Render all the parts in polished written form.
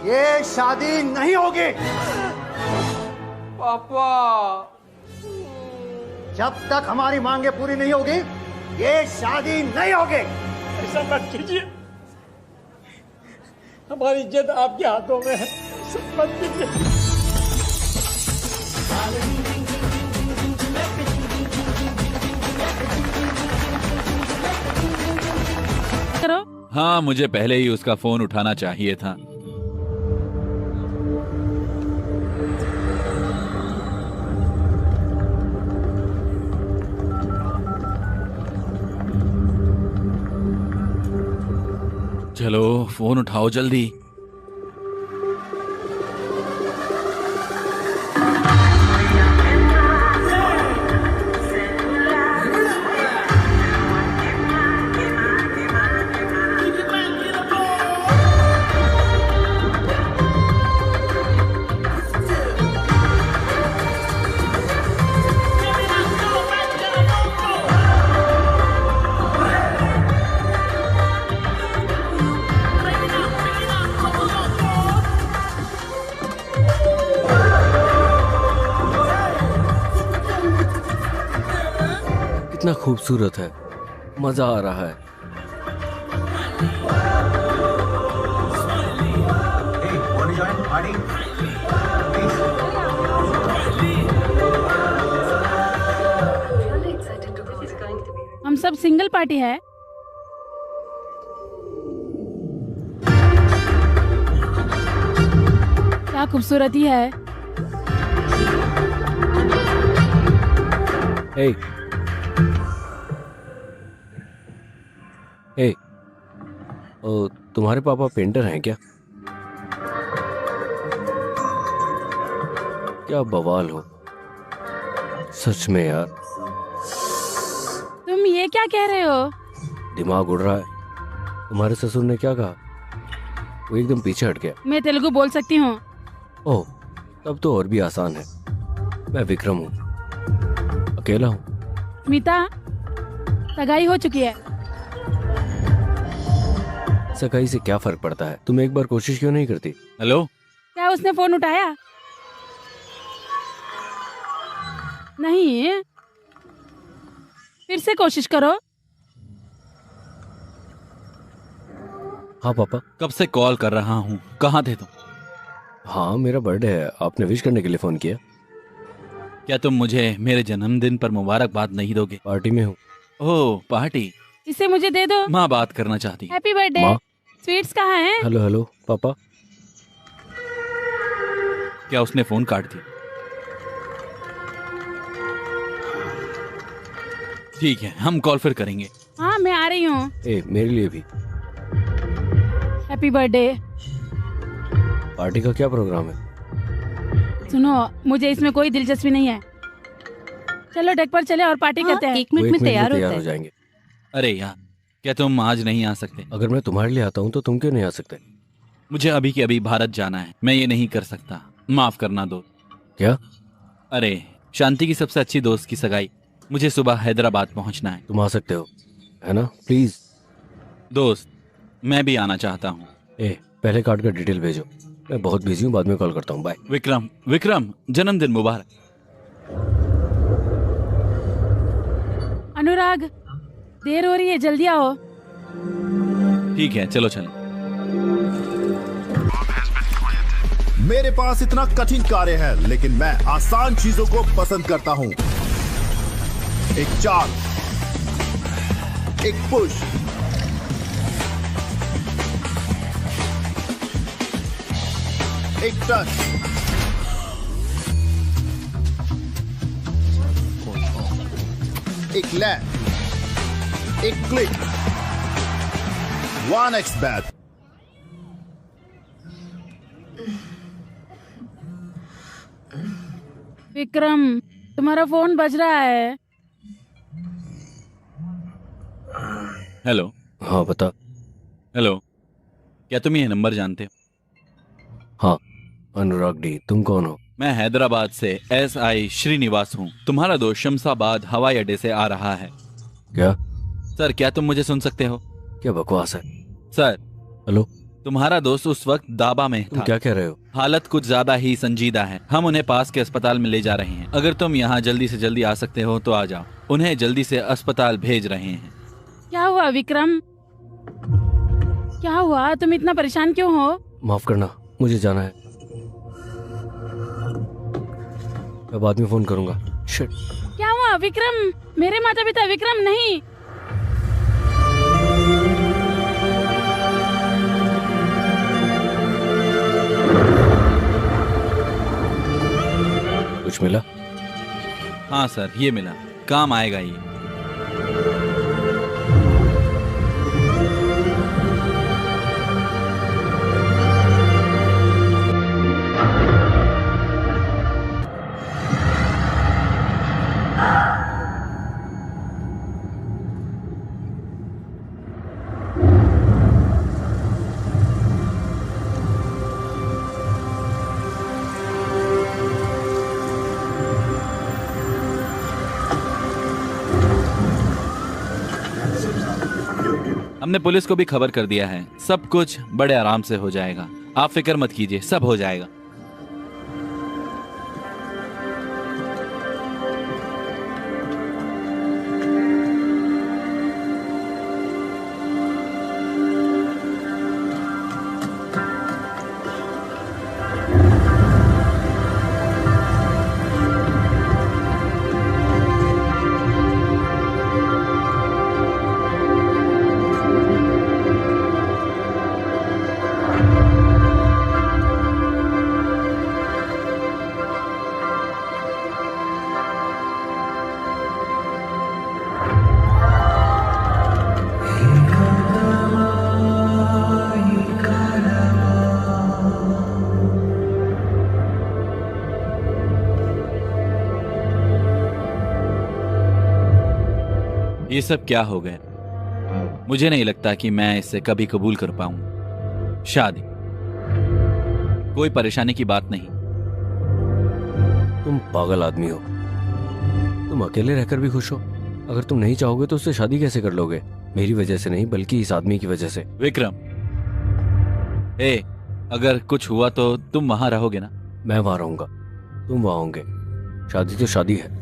ये शादी नहीं होगी। पापा, जब तक हमारी मांगे पूरी नहीं होगी ये शादी नहीं होगी। ऐसा मत कीजिए, हमारी इज्जत आपके हाथों में है, सब मत कीजिए। करो। हाँ, मुझे पहले ही उसका फोन उठाना चाहिए था। चलो फोन उठाओ जल्दी। कितना खूबसूरत है, मजा आ रहा है। हम सब सिंगल पार्टी है। क्या खूबसूरती है। हे हे, तुम्हारे पापा पेंटर हैं क्या? क्या बवाल हो सच में यार। तुम ये क्या कह रहे हो? दिमाग उड़ रहा है। तुम्हारे ससुर ने क्या कहा? वो एकदम पीछे हट गया। मैं तेलुगु बोल सकती हूँ। ओह, तब तो और भी आसान है। मैं विक्रम हूँ, अकेला हूँ। स्मिता, सगाई हो चुकी है। सगाई से क्या फर्क पड़ता है? तुम एक बार कोशिश क्यों नहीं करती? हेलो, क्या उसने फोन उठाया? नहीं, फिर से कोशिश करो। हाँ पापा। कब से कॉल कर रहा हूँ, कहाँ थे तुम? हाँ, मेरा बर्थडे है, आपने विश करने के लिए फोन किया। क्या तुम मुझे मेरे जन्मदिन पर मुबारकबाद नहीं दोगे? पार्टी में हूँ। ओह, पार्टी। इसे मुझे दे दो। माँ बात करना चाहती है। Happy birthday. माँ? स्वीट्स कहाँ हैं? हेलो हेलो पापा। क्या उसने फोन काट दिया? ठीक है, हम कॉल फिर करेंगे। हाँ, मैं आ रही हूँ। मेरे लिए भी। Happy birthday. पार्टी का क्या प्रोग्राम है? सुनो, मुझे इसमें कोई दिलचस्पी नहीं है। चलो डेक पर चले और पार्टी करते हैं। 1 मिनट में तैयार होता हो है। जाएंगे। अरे यार, क्या तुम आज नहीं आ सकते? अगर मैं तुम्हारे लिए आता हूँ तो तुम क्यों नहीं आ सकते? मुझे अभी के अभी भारत जाना है, मैं ये नहीं कर सकता, माफ करना दो। क्या? अरे, शांति की सबसे अच्छी दोस्त की सगाई, मुझे सुबह हैदराबाद पहुंचना है। तुम आ सकते हो, है ना? प्लीज। दोस्त, मैं भी आना चाहता हूँ। पहले कार्ड का डिटेल भेजो, मैं बहुत बिजी हूँ, बाद में कॉल करता हूँ। बाय। विक्रम, विक्रम, जन्मदिन मुबारक। अनुराग, देर हो रही है, जल्दी आओ। ठीक है, चलो चलो। मेरे पास इतना कठिन कार्य है, लेकिन मैं आसान चीजों को पसंद करता हूं। एक चाल, एक पुश, एक टच, एक लैप, एक क्लिक, 1x बैट। विक्रम, तुम्हारा फोन बज रहा है। हेलो। हाँ बता। हेलो, क्या तुम ये नंबर जानते हो? हाँ, अनुराग डी। तुम कौन हो? मैं हैदराबाद से SI श्रीनिवास हूँ। तुम्हारा दोस्त शमशाबाद हवाई अड्डे से आ रहा है। क्या? सर, क्या तुम मुझे सुन सकते हो? क्या बकवास है? सर। हेलो, तुम्हारा दोस्त उस वक्त दाबा में तुम था। क्या कह रहे हो? हालत कुछ ज्यादा ही संजीदा है। हम उन्हें पास के अस्पताल में ले जा रहे हैं। अगर तुम यहाँ जल्दी से जल्दी आ सकते हो तो आ जाओ। उन्हें जल्दी से अस्पताल भेज रहे हैं। क्या हुआ विक्रम? क्या हुआ? तुम इतना परेशान क्यों हो? माफ करना, मुझे जाना है। मैं बाद में फोन करूंगा। शिट। क्या हुआ विक्रम? मेरे माता पिता विक्रम नहीं। कुछ मिला? हाँ सर, ये मिला। काम आएगा ये। हमने पुलिस को भी खबर कर दिया है। सब कुछ बड़े आराम से हो जाएगा। आप फिक्र मत कीजिए, सब हो जाएगा। ये सब क्या हो गया? मुझे नहीं लगता कि मैं इसे कभी कबूल कर पाऊं। शादी कोई परेशानी की बात नहीं। तुम पागल आदमी हो। तुम अकेले रहकर भी खुश हो। अगर तुम नहीं चाहोगे तो उससे शादी कैसे कर लोगे? मेरी वजह से नहीं, बल्कि इस आदमी की वजह से। विक्रम, अगर कुछ हुआ तो तुम वहां रहोगे ना? मैं वहां रहूंगा, तुम वहां होंगे। शादी तो शादी है।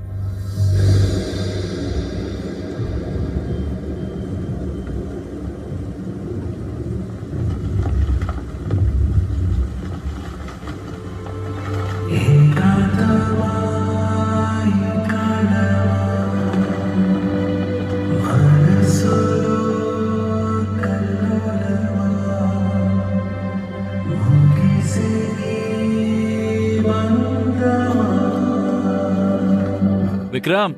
विक्रम,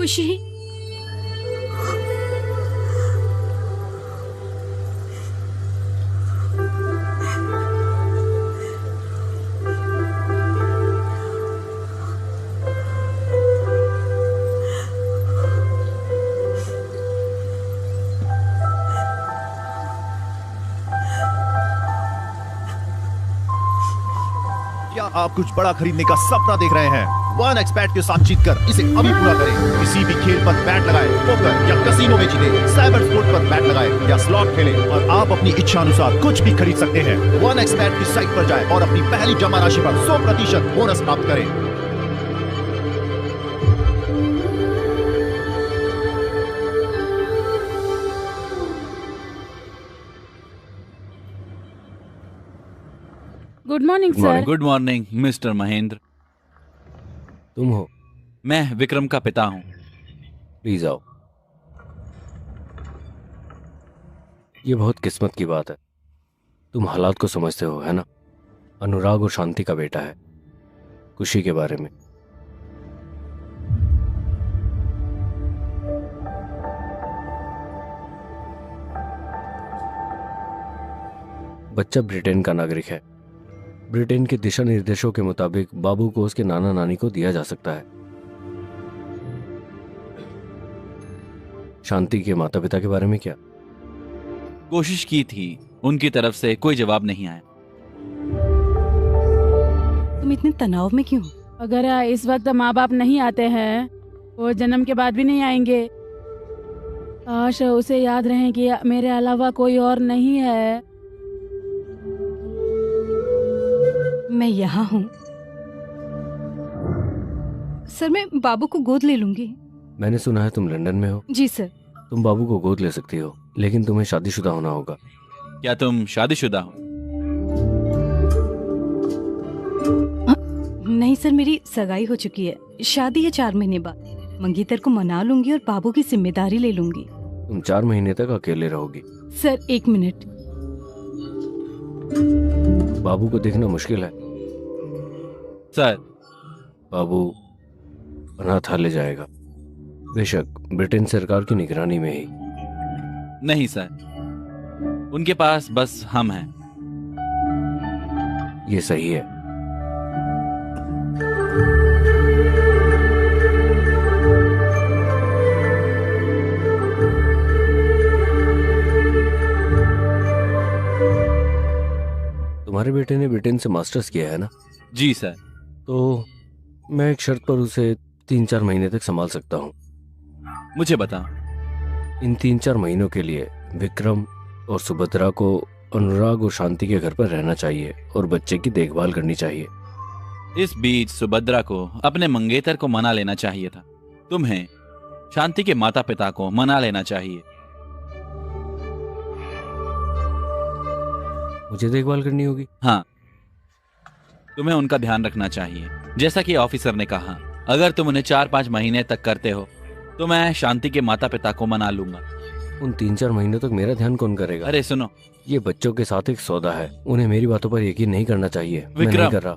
खुशी। क्या आप कुछ बड़ा खरीदने का सपना देख रहे हैं? वन एक्सपैट के साथ जीतकर इसे अभी पूरा करें। किसी भी खेल पर बैट लगाएं, पोकर या कसीनो में जीतें, साइबर स्पोर्ट पर बैट लगाएं या स्लॉट खेलें और आप अपनी इच्छा अनुसार कुछ भी खरीद सकते हैं। वन एक्सपैट की साइट पर जाएं और अपनी पहली जमा राशि पर 100% बोनस प्राप्त करें। Good morning sir. Good morning mister Mahendra. तुम हो? मैं विक्रम का पिता हूं। प्लीज आओ। ये बहुत किस्मत की बात है। तुम हालात को समझते हो, है ना? अनुराग और शांति का बेटा है। खुशी के बारे में। बच्चा ब्रिटेन का नागरिक है। ब्रिटेन के दिशा निर्देशों के मुताबिक बाबू को उसके नाना नानी को दिया जा सकता है। शांति के माता पिता के बारे में क्या? कोशिश की थी, उनकी तरफ से कोई जवाब नहीं आया। तुम इतने तनाव में क्यों? अगर इस वक्त माँ बाप नहीं आते हैं, वो जन्म के बाद भी नहीं आएंगे। काश उसे याद रहे कि मेरे अलावा कोई और नहीं है। मैं यहाँ हूँ सर। मैं बाबू को गोद ले लूंगी। मैंने सुना है तुम लंदन में हो। जी सर। तुम बाबू को गोद ले सकती हो, लेकिन तुम्हें शादीशुदा होना होगा। क्या तुम शादीशुदा हो? नहीं सर, मेरी सगाई हो चुकी है। शादी है 4 महीने बाद। मंगेतर को मना लूंगी और बाबू की जिम्मेदारी ले लूंगी। तुम 4 महीने तक अकेले रहोगी। Sir 1 minute. बाबू को देखना मुश्किल है सर। बाबू अनाथालय जाएगा, बेशक ब्रिटेन सरकार की निगरानी में ही। नहीं सर, उनके पास बस हम हैं। ये सही है। तुम्हारे बेटे ने ब्रिटेन से मास्टर्स किया है ना? जी सर। तो मैं एक शर्त पर उसे 3-4 महीने तक संभाल सकता हूँ। मुझे बता। इन 3-4 महीनों के लिए विक्रम और सुभद्रा को अनुराग और शांति के घर पर रहना चाहिए और बच्चे की देखभाल करनी चाहिए। इस बीच सुभद्रा को अपने मंगेतर को मना लेना चाहिए था। तुम्हें शांति के माता पिता को मना लेना चाहिए। मुझे देखभाल करनी होगी? हाँ, तुम्हें उनका ध्यान रखना चाहिए। जैसा कि ऑफिसर ने कहा, अगर तुम उन्हें 4-5 महीने तक करते हो तो मैं शांति के माता पिता को मना लूंगा। उन 3-4 महीनों तक मेरा ध्यान कौन करेगा? अरे सुनो, ये बच्चों के साथ एक सौदा है। उन्हें मेरी बातों पर यकीन नहीं करना चाहिए। मैं नहीं कर रहा।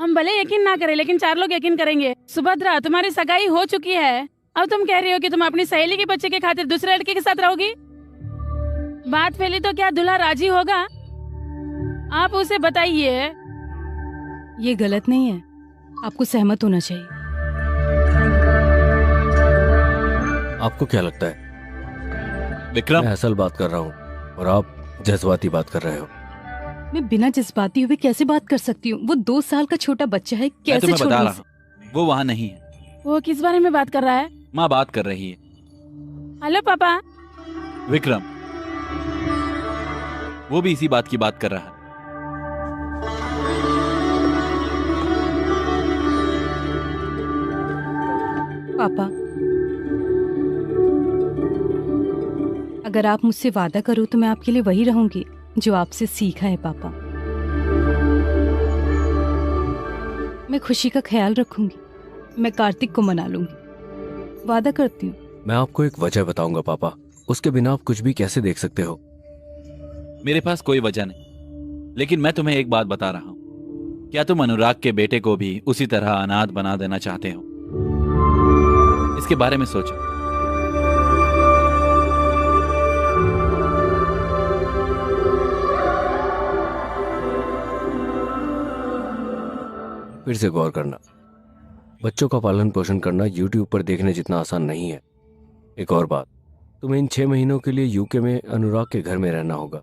हम भले यकीन ना करें, लेकिन 4 लोग यकीन करेंगे। सुभद्रा, तुम्हारी सगाई हो चुकी है। अब तुम कह रही हो कि तुम अपनी सहेली के बच्चे के खातिर दूसरे लड़के के साथ रहोगी। बात फैली तो क्या दूल्हा राजी होगा? आप उसे बताइए। ये गलत नहीं है, आपको सहमत होना चाहिए। आपको क्या लगता है? विक्रम, मैं असल बात कर रहा हूँ और आप जज्बाती बात कर रहे हो। मैं बिना जज्बाती हुए कैसे बात कर सकती हूँ? वो 2 साल का छोटा बच्चा है, मैं कैसे तुम्हें छोड़ बता नहीं रहा हूँ, वो वहाँ नहीं है। वो किस बारे में बात कर रहा है? माँ बात कर रही है। हेलो पापा। विक्रम, वो भी इसी बात की बात कर रहा है। पापा, अगर आप मुझसे वादा करो तो मैं आपके लिए वही रहूंगी जो आपसे सीखा है। पापा, मैं खुशी का ख्याल रखूंगी। मैं कार्तिक को मना लूंगी, वादा करती हूँ। मैं आपको एक वजह बताऊंगा पापा, उसके बिना आप कुछ भी कैसे देख सकते हो? मेरे पास कोई वजह नहीं, लेकिन मैं तुम्हें एक बात बता रहा हूं। क्या तुम अनुराग के बेटे को भी उसी तरह अनाथ बना देना चाहते हो? इसके बारे में सोचो। फिर से गौर करना, बच्चों का पालन पोषण करना यूट्यूब पर देखने जितना आसान नहीं है। एक और बात, तुम्हें इन 6 महीनों के लिए यूके में अनुराग के घर में रहना होगा।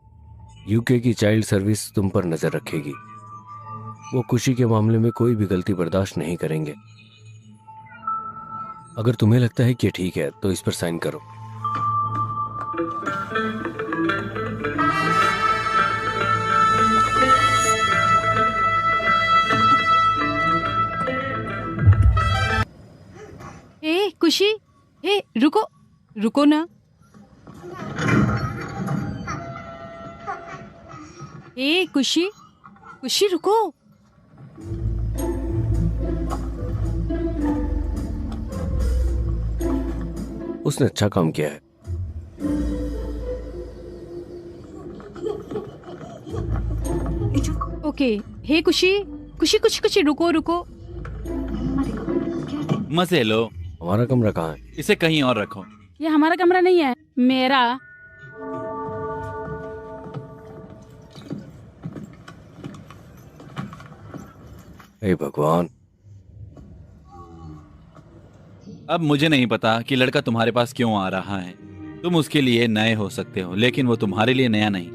यूके की चाइल्ड सर्विस तुम पर नजर रखेगी। वो खुशी के मामले में कोई भी गलती बर्दाश्त नहीं करेंगे। अगर तुम्हें लगता है कि ठीक है तो इस पर साइन करो। ए खुशी, ए रुको, रुको ना। ए खुशी, खुशी रुको। उसने अच्छा काम किया है। ओके, हे खुशी, खुशी खुशी खुशी रुको रुको। मजे लो। हमारा कमरा कहाँ है? इसे कहीं और रखो। ये हमारा कमरा नहीं है, मेरा। हे भगवान। अब मुझे नहीं पता कि लड़का तुम्हारे पास क्यों आ रहा है। तुम उसके लिए नए हो सकते हो, लेकिन वो तुम्हारे लिए नया नहीं।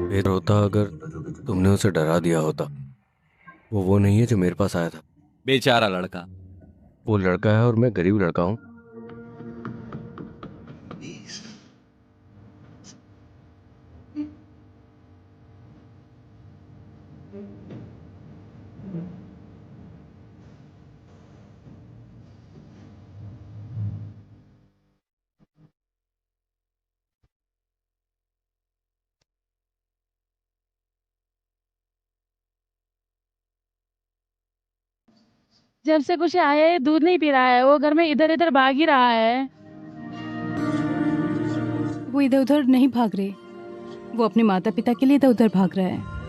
बेहतर होता अगर तुमने उसे डरा दिया होता। वो नहीं है जो मेरे पास आया था। बेचारा लड़का। वो लड़का है और मैं गरीब लड़का हूँ। जब से कुछ आया है दूध नहीं पी रहा है, वो घर में इधर इधर भाग ही रहा है। वो इधर उधर नहीं भाग रहे, वो अपने माता पिता के लिए इधर उधर भाग रहा है।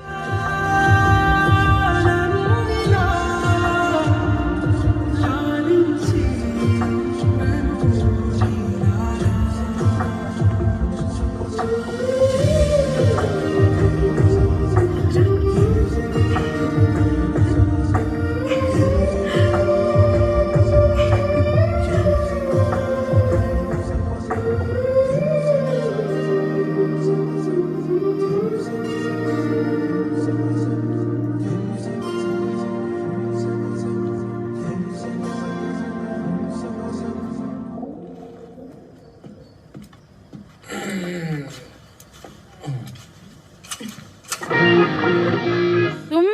तुम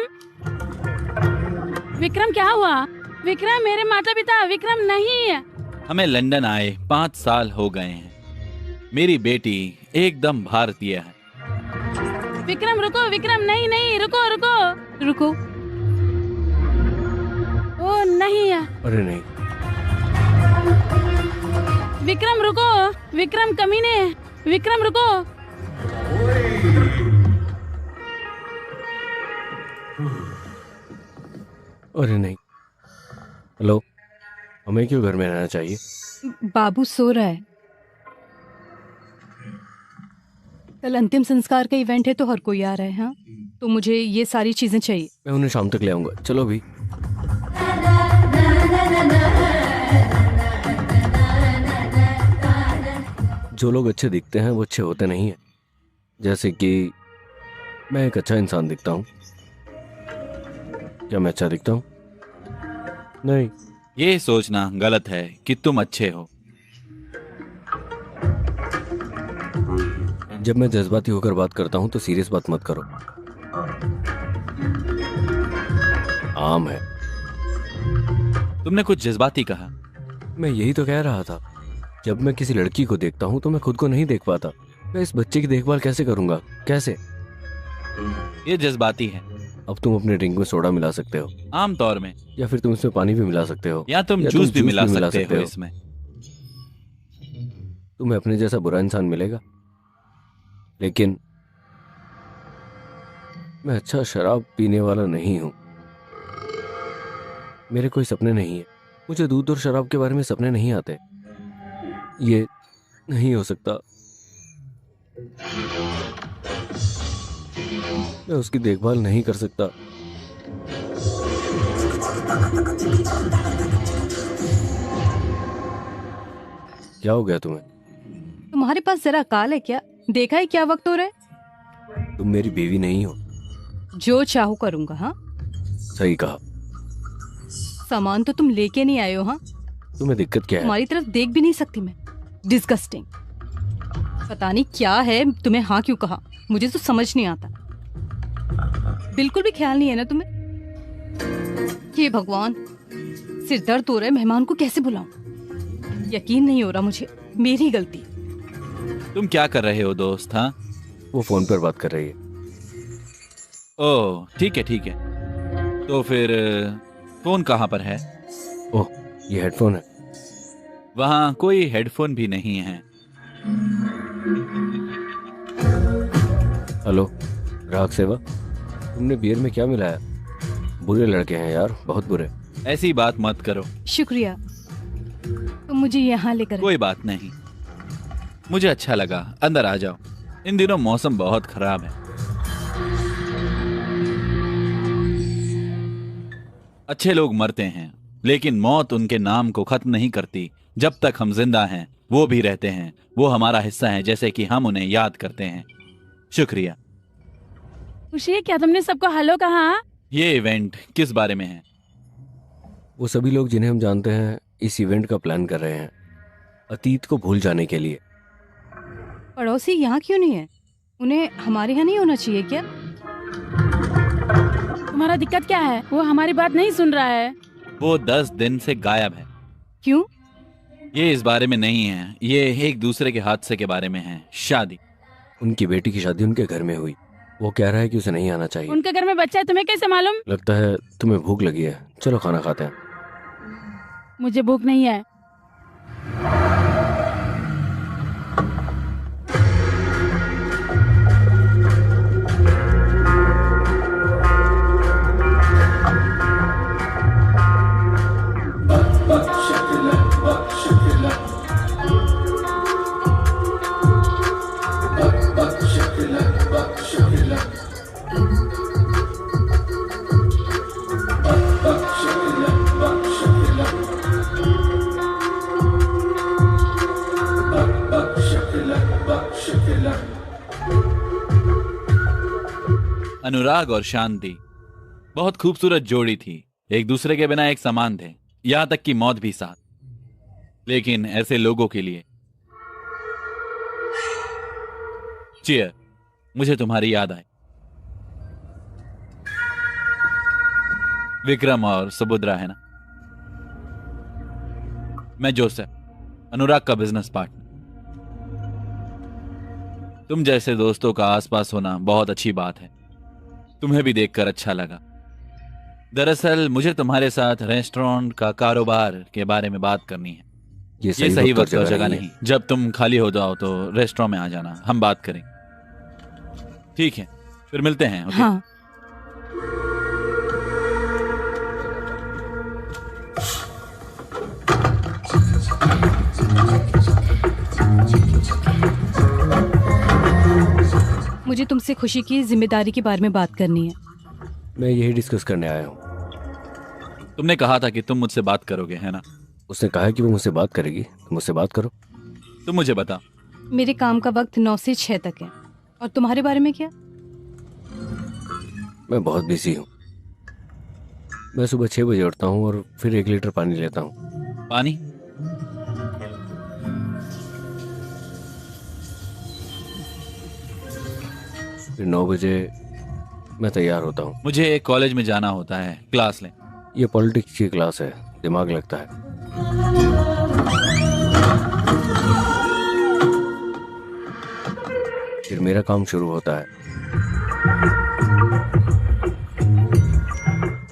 विक्रम, क्या हुआ? विक्रम, मेरे माता पिता। विक्रम नहीं है। हमें लंदन आए 5 साल हो गए हैं। मेरी बेटी एकदम भारतीय है। विक्रम रुको, विक्रम नहीं नहीं, रुको रुको रुको। ओ नहीं है। अरे नहीं, विक्रम रुको, विक्रम कमीने, विक्रम रुको। अरे नहीं। हेलो, हमें क्यों घर में रहना चाहिए? बाबू सो रहा है। कल अंतिम संस्कार का इवेंट है तो हर कोई आ रहा है। हाँ, तो मुझे ये सारी चीजें चाहिए। मैं उन्हें शाम तक ले आऊंगा। चलो भी। जो लोग अच्छे दिखते हैं वो अच्छे होते नहीं हैं। जैसे कि मैं एक अच्छा इंसान दिखता हूँ। क्या मैं अच्छा दिखता हूँ? नहीं। ये सोचना गलत है कि तुम अच्छे हो। जब मैं जज्बाती होकर बात करता हूँ तो सीरियस बात मत करो। आम है। तुमने कुछ जज्बाती कहा। मैं यही तो कह रहा था। जब मैं किसी लड़की को देखता हूँ तो मैं खुद को नहीं देख पाता। मैं इस बच्चे की देखभाल कैसे करूंगा? कैसे? ये जज्बाती है। अब तुम अपने ड्रिंक में सोडा मिला सकते हो, आम तौर में, या फिर तुम इसमें पानी भी मिला सकते हो, या तुम जूस भी मिला सकते हो इसमें। तुम्हें अपने जैसा बुरा इंसान मिलेगा? लेकिन मैं अच्छा शराब पीने वाला नहीं हूं। मेरे कोई सपने नहीं है। मुझे दूध और शराब के बारे में सपने नहीं आते। ये नहीं हो सकता। मैं उसकी देखभाल नहीं कर सकता। क्या हो गया तुम्हें? तुम्हारे पास जरा अकाल है क्या? देखा है क्या वक्त हो रहा है? तुम मेरी बीवी नहीं हो। जो चाहो करूंगा। हाँ, सही कहा। सामान तो तुम लेके नहीं आए हो। हाँ, तुम्हें दिक्कत क्या है? तुम्हारी तरफ देख भी नहीं सकती मैं। डिस्गस्टिंग। पता नहीं क्या है, तुम्हें हाँ क्यों कहा मुझे तो समझ नहीं आता। बिल्कुल भी ख्याल नहीं है ना तुम्हें? हे भगवान, सिर दर्द हो रहा है। मेहमान को कैसे बुलाऊं? यकीन नहीं हो रहा मुझे। मेरी गलती। तुम क्या कर रहे हो दोस्त? हाँ, वो फोन पर बात कर रही है। ओह ठीक है ठीक है। तो फिर फोन कहाँ पर है? ओह, ये हेडफोन है। वहाँ कोई हेडफोन भी नहीं है। हेलो, ग्राहक सेवा। तुमने बियर में क्या मिलाया? बुरे लड़के हैं यार, बहुत बुरे। ऐसी बात मत करो। शुक्रिया, तुम मुझे यहाँ लेकर आए। कोई बात नहीं, मुझे अच्छा लगा। अंदर आ जाओ। इन दिनों मौसम बहुत खराब है। अच्छे लोग मरते हैं, लेकिन मौत उनके नाम को खत्म नहीं करती। जब तक हम जिंदा हैं वो भी रहते हैं। वो हमारा हिस्सा है, जैसे कि हम उन्हें याद करते हैं। शुक्रिया। खुशी, क्या तुमने सबको हेलो कहा? ये इवेंट किस बारे में है? वो सभी लोग जिन्हें हम जानते हैं इस इवेंट का प्लान कर रहे हैं, अतीत को भूल जाने के लिए। पड़ोसी यहाँ क्यों नहीं है? उन्हें हमारे यहाँ नहीं होना चाहिए क्या? तुम्हारा दिक्कत क्या है? वो हमारी बात नहीं सुन रहा है। वो 10 दिन से गायब है। क्यों? ये इस बारे में नहीं है, ये एक दूसरे के हादसे के बारे में है। शादी। उनकी बेटी की शादी उनके घर में हुई। वो कह रहा है कि उसे नहीं आना चाहिए। उनके घर में बच्चा है, तुम्हें कैसे मालूम? लगता है तुम्हें भूख लगी है। चलो खाना खाते हैं। मुझे भूख नहीं है। अनुराग और शांति बहुत खूबसूरत जोड़ी थी। एक दूसरे के बिना एक समान थे, यहां तक कि मौत भी साथ। लेकिन ऐसे लोगों के लिए चीयर। मुझे तुम्हारी याद आई। विक्रम और सुभद्रा है ना? मैं जोसेफ, अनुराग का बिजनेस पार्टनर। तुम जैसे दोस्तों का आसपास होना बहुत अच्छी बात है। तुम्हें भी देखकर अच्छा लगा। दरअसल मुझे तुम्हारे साथ रेस्टोरेंट का कारोबार के बारे में बात करनी है। ये सही वक्त और जगह नहीं। जब तुम खाली हो जाओ तो रेस्टोरेंट में आ जाना, हम बात करें। ठीक है, फिर मिलते हैं। ओके? हाँ। मुझे तुमसे खुशी की जिम्मेदारी के बारे में बात करनी है। मैं यही डिस्कस करने आया हूँ। तुमने कहा था कि तुम मुझसे बात करोगे, है ना? उसने कहा है कि वो मुझसे बात करेगी। तुम मुझसे बात करो। तुम मुझे बता। मेरे काम का वक्त 9 से 6 तक है। और तुम्हारे बारे में क्या? मैं बहुत बिजी हूँ। मैं सुबह 6 बजे उठता हूँ और फिर 1 लीटर पानी लेता हूँ। पानी? फिर 9 बजे मैं तैयार होता हूँ। मुझे कॉलेज में जाना होता है, क्लास लें। ये पॉलिटिक्स की क्लास है, दिमाग लगता है। फिर मेरा काम शुरू होता है।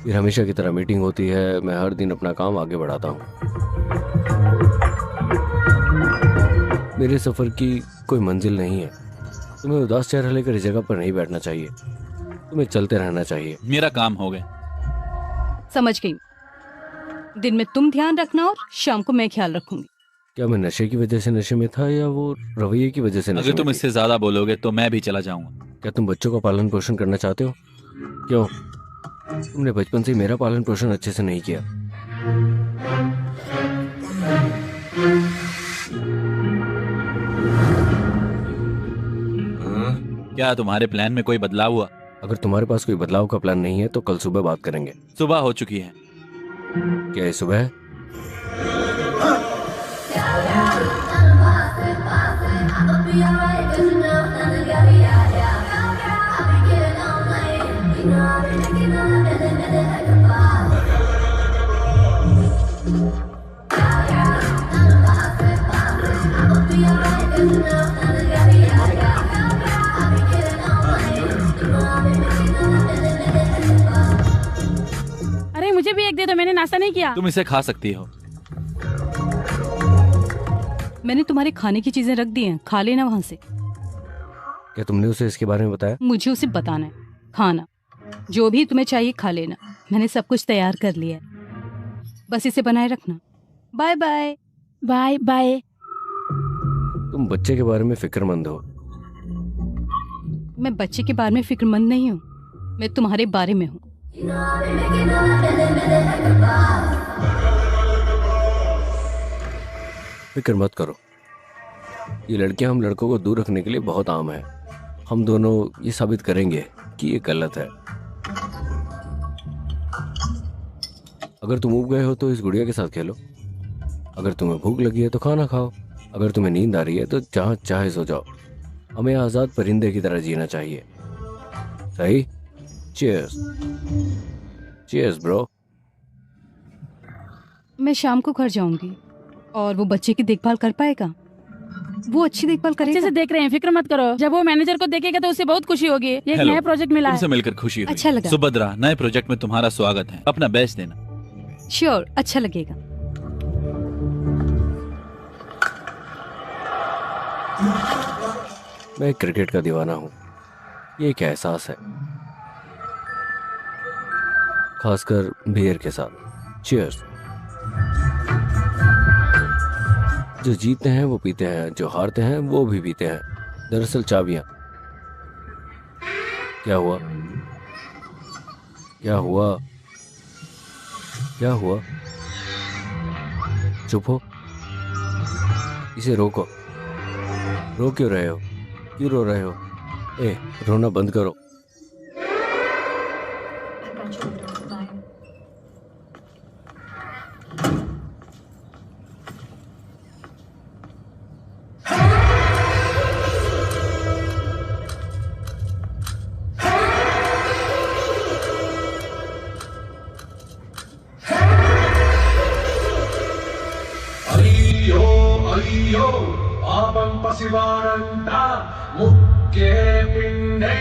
फिर हमेशा की तरह मीटिंग होती है। मैं हर दिन अपना काम आगे बढ़ाता हूँ। मेरे सफर की कोई मंजिल नहीं है, तुम्हें उदास चेहरा लेकर इस जगह पर नहीं बैठना चाहिए, तुम्हें चलते रहना चाहिए। मेरा काम हो गया। समझ गई। दिन में तुम ध्यान रखना और शाम को मैं ख्याल रखूंगी। क्या मैं नशे की वजह से नशे में था या वो रवैये की वजह से नशे अगर में तुम थी? इससे ज्यादा बोलोगे तो मैं भी चला जाऊंगा। क्या तुम बच्चों का पालन पोषण करना चाहते हो? क्यों? तुमने बचपन से ही मेरा पालन पोषण अच्छे से नहीं किया। क्या तुम्हारे प्लान में कोई बदलाव हुआ? अगर तुम्हारे पास कोई बदलाव का प्लान नहीं है तो कल सुबह बात करेंगे। सुबह हो चुकी है। क्या ये सुबह है? अरे मुझे भी एक दे दो, मैंने नाश्ता नहीं किया। तुम इसे खा सकती हो। मैंने तुम्हारे खाने की चीजें रख दी हैं, खा लेना वहां से। क्या तुमने उसे इसके बारे में बताया? मुझे उसे बताना है। खाना जो भी तुम्हें चाहिए खा लेना, मैंने सब कुछ तैयार कर लिया है, बस इसे बनाए रखना। Bye bye. Bye bye. तुम बच्चे के बारे में फिक्रमंद हो। मैं बच्चे के बारे में फिक्रमंद नहीं हूँ, मैं तुम्हारे बारे में हूँ। फिक्र मत करो, ये लड़कियां हम लड़कों को दूर रखने के लिए बहुत आम है। हम दोनों ये साबित करेंगे कि ये गलत है। अगर तुम उब गए हो तो इस गुड़िया के साथ खेलो। अगर तुम्हें भूख लगी है तो खाना खाओ। अगर तुम्हें नींद आ रही है तो जहाँ चाहे सो जाओ। हमें आजाद परिंदे की तरह जीना चाहिए। सही? चीयर्स। Cheers bro. मैं शाम को घर जाऊंगी और वो बच्चे की देखभाल कर पाएगा? वो अच्छी देखभाल अच्छे करेगा? से देख रहे हैं, फिक्र मत करो। जब वो मैनेजर को देखेगा तो उसे बहुत खुशी होगी। ये एक हेलो। नया प्रोजेक्ट मिला तुमसे है। मिलकर खुशी हुई। अच्छा लगा। सुभद्रा, नए प्रोजेक्ट में तुम्हारा स्वागत है। अपना बेस्ट देना। श्योर, अच्छा लगेगा। मैं क्रिकेट का दीवाना हूँ, ये एक एहसास है, खासकर बियर के साथ। चीयर्स। जो जीतते हैं वो पीते हैं, जो हारते हैं वो भी पीते हैं। दरअसल चाबियां। क्या हुआ? क्या हुआ? क्या हुआ? चुप हो। इसे रोको। रो क्यों रहे हो? क्यों रो रहे हो? ए, रोना बंद करो। अय्यो पापं पसिवानन्त मुक्के पिण्डे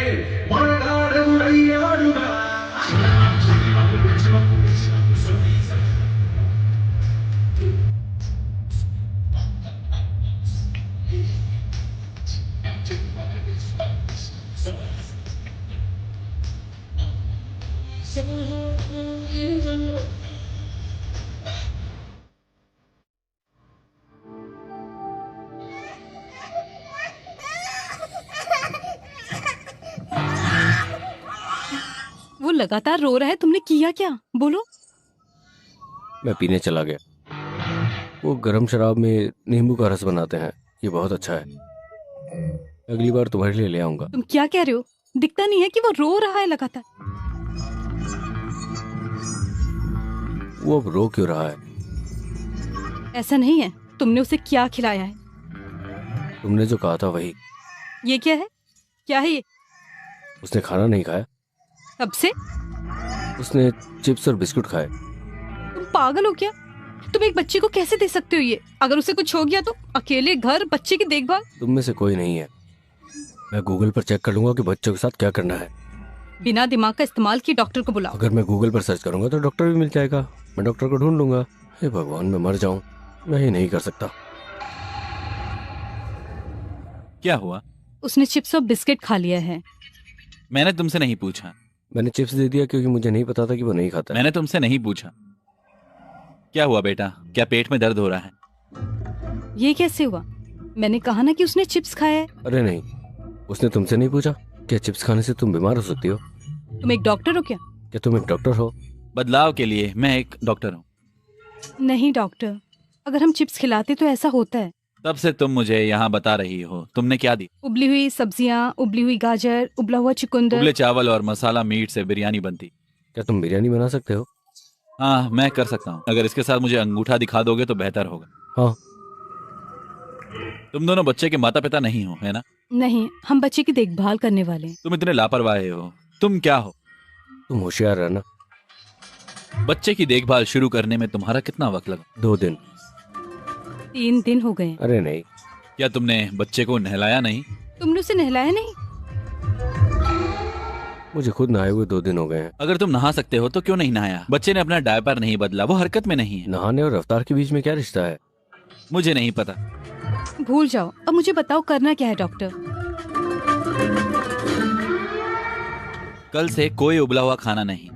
मरणाडुरय्याडुगा वो लगातार रो रहा है, तुमने किया क्या? बोलो। मैं पीने चला गया। वो गरम शराब में नींबू का रस बनाते हैं, ये बहुत अच्छा है। अगली बार तुम्हारे लिए ले आऊंगा। तुम क्या कह रहे हो? दिखता नहीं है कि वो रो रहा है लगातार? वो अब रो क्यों रहा है? ऐसा नहीं है। तुमने उसे क्या खिलाया है? तुमने जो कहा था वही। ये क्या है? क्या है ये? उसने खाना नहीं खाया, कब से? उसने चिप्स और बिस्कुट खाए। तुम पागल हो क्या? तुम एक बच्चे को कैसे दे सकते हो ये? अगर उसे कुछ हो गया तो? अकेले घर, बच्चे की देखभाल। तुम में से कोई नहीं है। मैं गूगल पर चेक कर लूंगा कि बच्चों के साथ क्या करना है। बिना दिमाग का इस्तेमाल किए डॉक्टर को बुलाओ। अगर मैं गूगल पर सर्च करूंगा तो डॉक्टर भी मिल जाएगा। मैं डॉक्टर को ढूंढ लूंगा। हे भगवान, मैं मर जाऊं। मैं ये नहीं कर सकता। क्या हुआ? उसने चिप्स और बिस्किट खा लिया है। मैंने तुमसे नहीं पूछा। मैंने चिप्स दे दिया क्योंकि मुझे नहीं पता था कि वो नहीं खाता है। मैंने तुमसे नहीं पूछा। क्या हुआ बेटा, क्या पेट में दर्द हो रहा है? ये कैसे हुआ? मैंने कहा ना कि उसने चिप्स खाया है। अरे नहीं, उसने तुमसे नहीं पूछा? क्या चिप्स खाने से तुम बीमार हो सकती हो? तुम एक डॉक्टर हो क्या? क्या तुम एक डॉक्टर हो? बदलाव के लिए मैं एक डॉक्टर हूँ। नहीं डॉक्टर, अगर हम चिप्स खिलाते तो ऐसा होता है। तब से तुम मुझे यहाँ बता रही हो। तुमने क्या दी? उबली हुई सब्जियां, उबली हुई गाजर, उबला हुआ चुकंदर। उबले चावल और मसाला मीट से बिरयानी बनती। क्या तुम बिरयानी बना सकते हो? हाँ, मैं कर सकता हूँ। अगर इसके साथ मुझे अंगूठा दिखा दोगे तो बेहतर होगा। हाँ। तुम दोनों बच्चे के माता पिता नहीं हो, है ना? नहीं, हम बच्चे की देखभाल करने वाले हैं। तुम इतने लापरवाह हो। तुम क्या हो? तुम होशियार रहना। बच्चे की देखभाल शुरू करने में तुम्हारा कितना वक्त लगा? 2 दिन। 3 दिन हो गए। अरे नहीं। क्या तुमने बच्चे को नहलाया नहीं? तुमने उसे नहलाया नहीं? मुझे खुद नहाए हुए 2 दिन हो गए हैं। अगर तुम नहा सकते हो तो क्यों नहीं नहाया? बच्चे ने अपना डायपर नहीं बदला, वो हरकत में नहीं है। नहाने और रफ्तार के बीच में क्या रिश्ता है? मुझे नहीं पता। भूल जाओ। अब मुझे बताओ करना क्या है डॉक्टर? कल से कोई उबला हुआ खाना नहीं,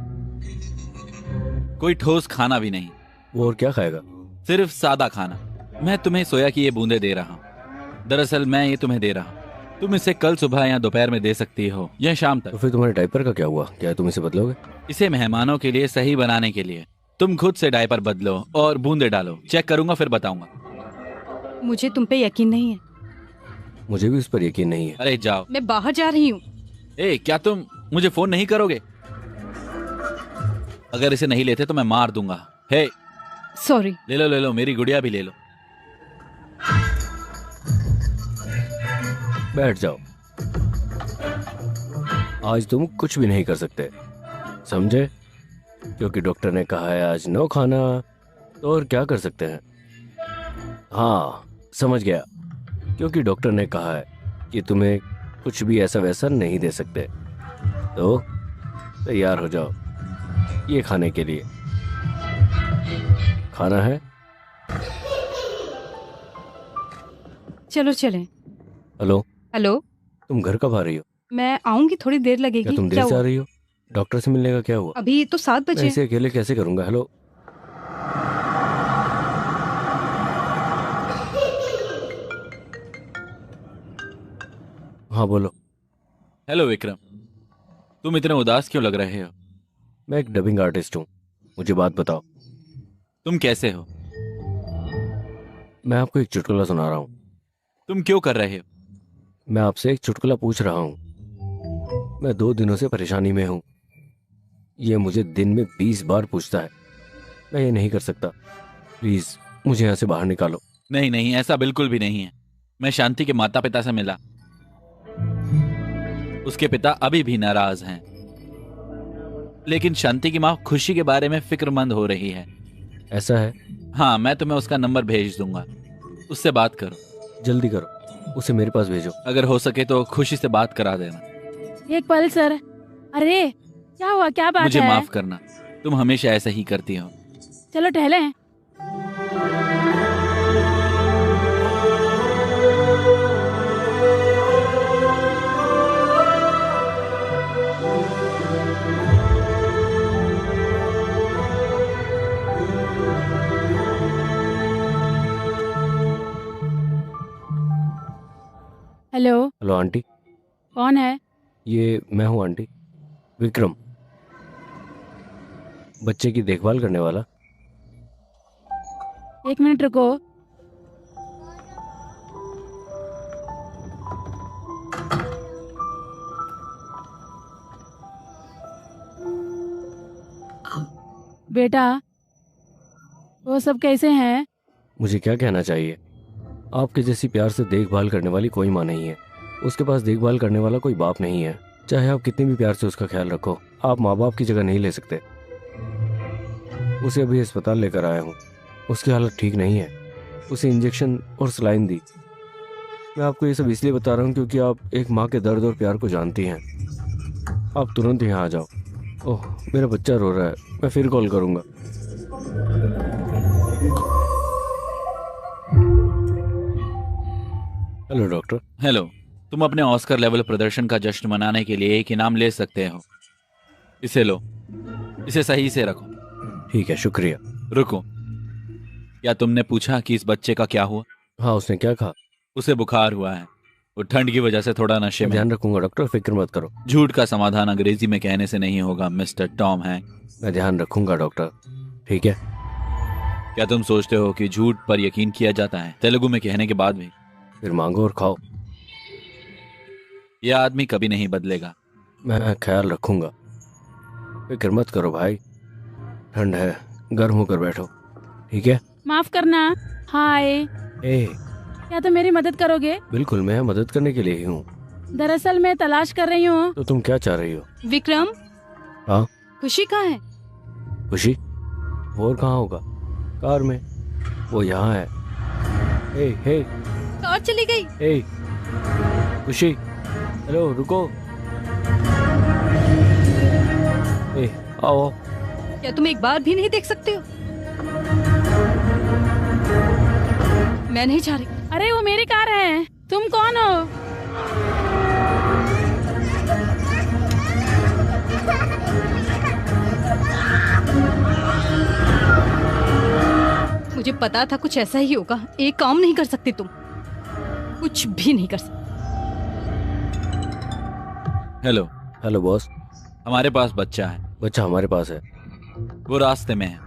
कोई ठोस खाना भी नहीं। वो और क्या खाएगा? सिर्फ सादा खाना। मैं तुम्हें सोया की ये बूंदे दे रहा हूँ। दरअसल मैं ये तुम्हें दे रहा हूँ। तुम इसे कल सुबह या दोपहर में दे सकती हो या शाम तो तक। फिर तुम्हारे डायपर का क्या हुआ? क्या तुम इसे बदलोगे? इसे मेहमानों के लिए सही बनाने के लिए तुम खुद से डायपर बदलो और बूंदे डालो। चेक करूंगा फिर बताऊंगा। मुझे तुम पे यकीन नहीं है। मुझे भी उस पर यकीन नहीं है। अरे जाओ। मैं बाहर जा रही हूँ। ए, क्या तुम मुझे फोन नहीं करोगे? अगर इसे नहीं लेते तो मैं मार दूंगा। हे, सॉरी। ले लो, मेरी गुड़िया भी ले लो। बैठ जाओ। आज तुम कुछ भी नहीं कर सकते, समझे? क्योंकि डॉक्टर ने कहा है आज नो खाना, तो और क्या कर सकते हैं? हाँ, समझ गया। क्योंकि डॉक्टर ने कहा है कि तुम्हें कुछ भी ऐसा वैसा नहीं दे सकते, तो तैयार हो जाओ ये खाने के लिए। खाना है? चलो चलें। हेलो। हेलो। तुम घर कब आ रही हो? मैं आऊंगी, थोड़ी देर लगेगी। क्या तुम देर से आ रही हो? डॉक्टर से मिलने का क्या हुआ? अभी तो 7 मैं बजे। इसे अकेले कैसे करूंगा? हेलो। हाँ बोलो। हेलो विक्रम, तुम इतने उदास क्यों लग रहे हो? मैं एक डबिंग आर्टिस्ट हूँ। मुझे बात बताओ, तुम कैसे हो? मैं आपको एक चुटकुला सुना रहा हूँ। तुम क्यों कर रहे हो? मैं आपसे एक चुटकुला पूछ रहा हूँ। मैं 2 दिनों से परेशानी में हूँ। ये मुझे दिन में 20 बार पूछता है। मैं ये नहीं कर सकता। प्लीज मुझे यहाँ से बाहर निकालो। नहीं नहीं, ऐसा बिल्कुल भी नहीं है। मैं शांति के माता पिता से मिला। उसके पिता अभी भी नाराज हैं, लेकिन शांति की माँ खुशी के बारे में फिक्रमंद हो रही है। ऐसा है? हाँ, मैं तुम्हें उसका नंबर भेज दूंगा, उससे बात करो। जल्दी करो, उसे मेरे पास भेजो। अगर हो सके तो खुशी से बात करा देना। एक पल सर। अरे क्या हुआ, क्या बात मुझे है? माफ करना, तुम हमेशा ऐसे ही करती हो। चलो टहलें। हेलो। Hello aunty. कौन है? ये मैं हूँ आंटी, विक्रम, बच्चे की देखभाल करने वाला। 1 मिनट रुको। बेटा, वो सब कैसे हैं? मुझे क्या कहना चाहिए? आपके जैसी प्यार से देखभाल करने वाली कोई माँ नहीं है। उसके पास देखभाल करने वाला कोई बाप नहीं है। चाहे आप कितने भी प्यार से उसका ख्याल रखो, आप माँ बाप की जगह नहीं ले सकते। उसे अभी अस्पताल लेकर आया हूँ। उसकी हालत ठीक नहीं है। उसे इंजेक्शन और सलाइन दी। मैं आपको ये सब इसलिए बता रहा हूँ क्योंकि आप एक माँ के दर्द और प्यार को जानती हैं। आप तुरंत यहाँ आ जाओ। ओह, मेरा बच्चा रो रहा है। मैं फिर कॉल करूँगा। Hello doctor. हेलो। तुम अपने ऑस्कर लेवल प्रदर्शन का जश्न मनाने के लिए एक इनाम ले सकते हो। इसे लो, इसे सही से रखो। ठीक है, शुक्रिया। रुको, क्या तुमने पूछा कि इस बच्चे का क्या हुआ? हाँ, उसने क्या कहा? उसे बुखार हुआ है, वो ठंड की वजह से थोड़ा नशे में। ध्यान रखूंगा डॉक्टर, फिक्र मत करो। झूठ का समाधान अंग्रेजी में कहने से नहीं होगा मिस्टर टॉम हैंक। मैं ध्यान रखूंगा डॉक्टर, ठीक है? क्या तुम सोचते हो कि झूठ पर यकीन किया जाता है तेलुगु में कहने के बाद भी? फिर मांगो और खाओ। यह आदमी कभी नहीं बदलेगा। मैं ख्याल रखूंगा, फिक्र मत करो भाई। ठंड है, गर्म होकर बैठो, ठीक है? माफ करना। हाय, ए, क्या तुम मेरी मदद करोगे? बिल्कुल, मैं मदद करने के लिए ही हूँ। दरअसल मैं तलाश कर रही हूँ। तो तुम क्या चाह रही हो? विक्रम। हाँ? खुशी कहाँ है? खुशी? और कहाँ होगा? कार में। वो यहाँ है। हे हे, कार चली गई। हे, खुशी, हेलो, रुको। ए, आओ। क्या तुम एक बार भी नहीं देख सकते हो? मैं नहीं जा रही। अरे वो मेरी कार है, तुम कौन हो? मुझे पता था कुछ ऐसा ही होगा। एक काम नहीं कर सकते तुम, कुछ भी नहीं कर सकते। हेलो। Hello boss. हमारे पास बच्चा है। बच्चा हमारे पास है। वो रास्ते में है।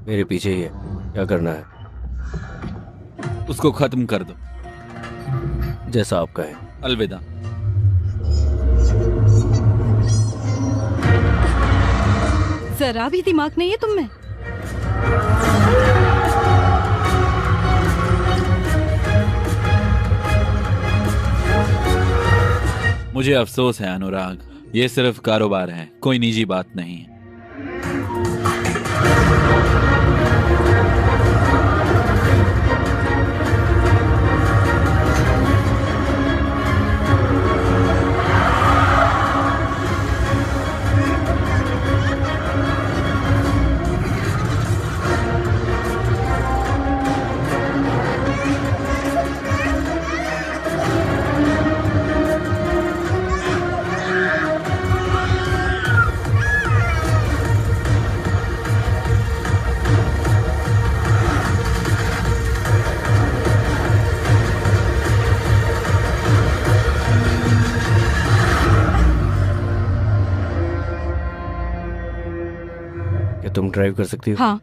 मेरे पीछे ही है। क्या करना है? उसको खत्म कर दो। जैसा आप कहें। अलविदा। जरा भी दिमाग नहीं है तुम में। मुझे अफसोस है अनुराग, ये सिर्फ कारोबार है, कोई निजी बात नहीं है। क्या तुम ड्राइव कर सकती हो? हाँ।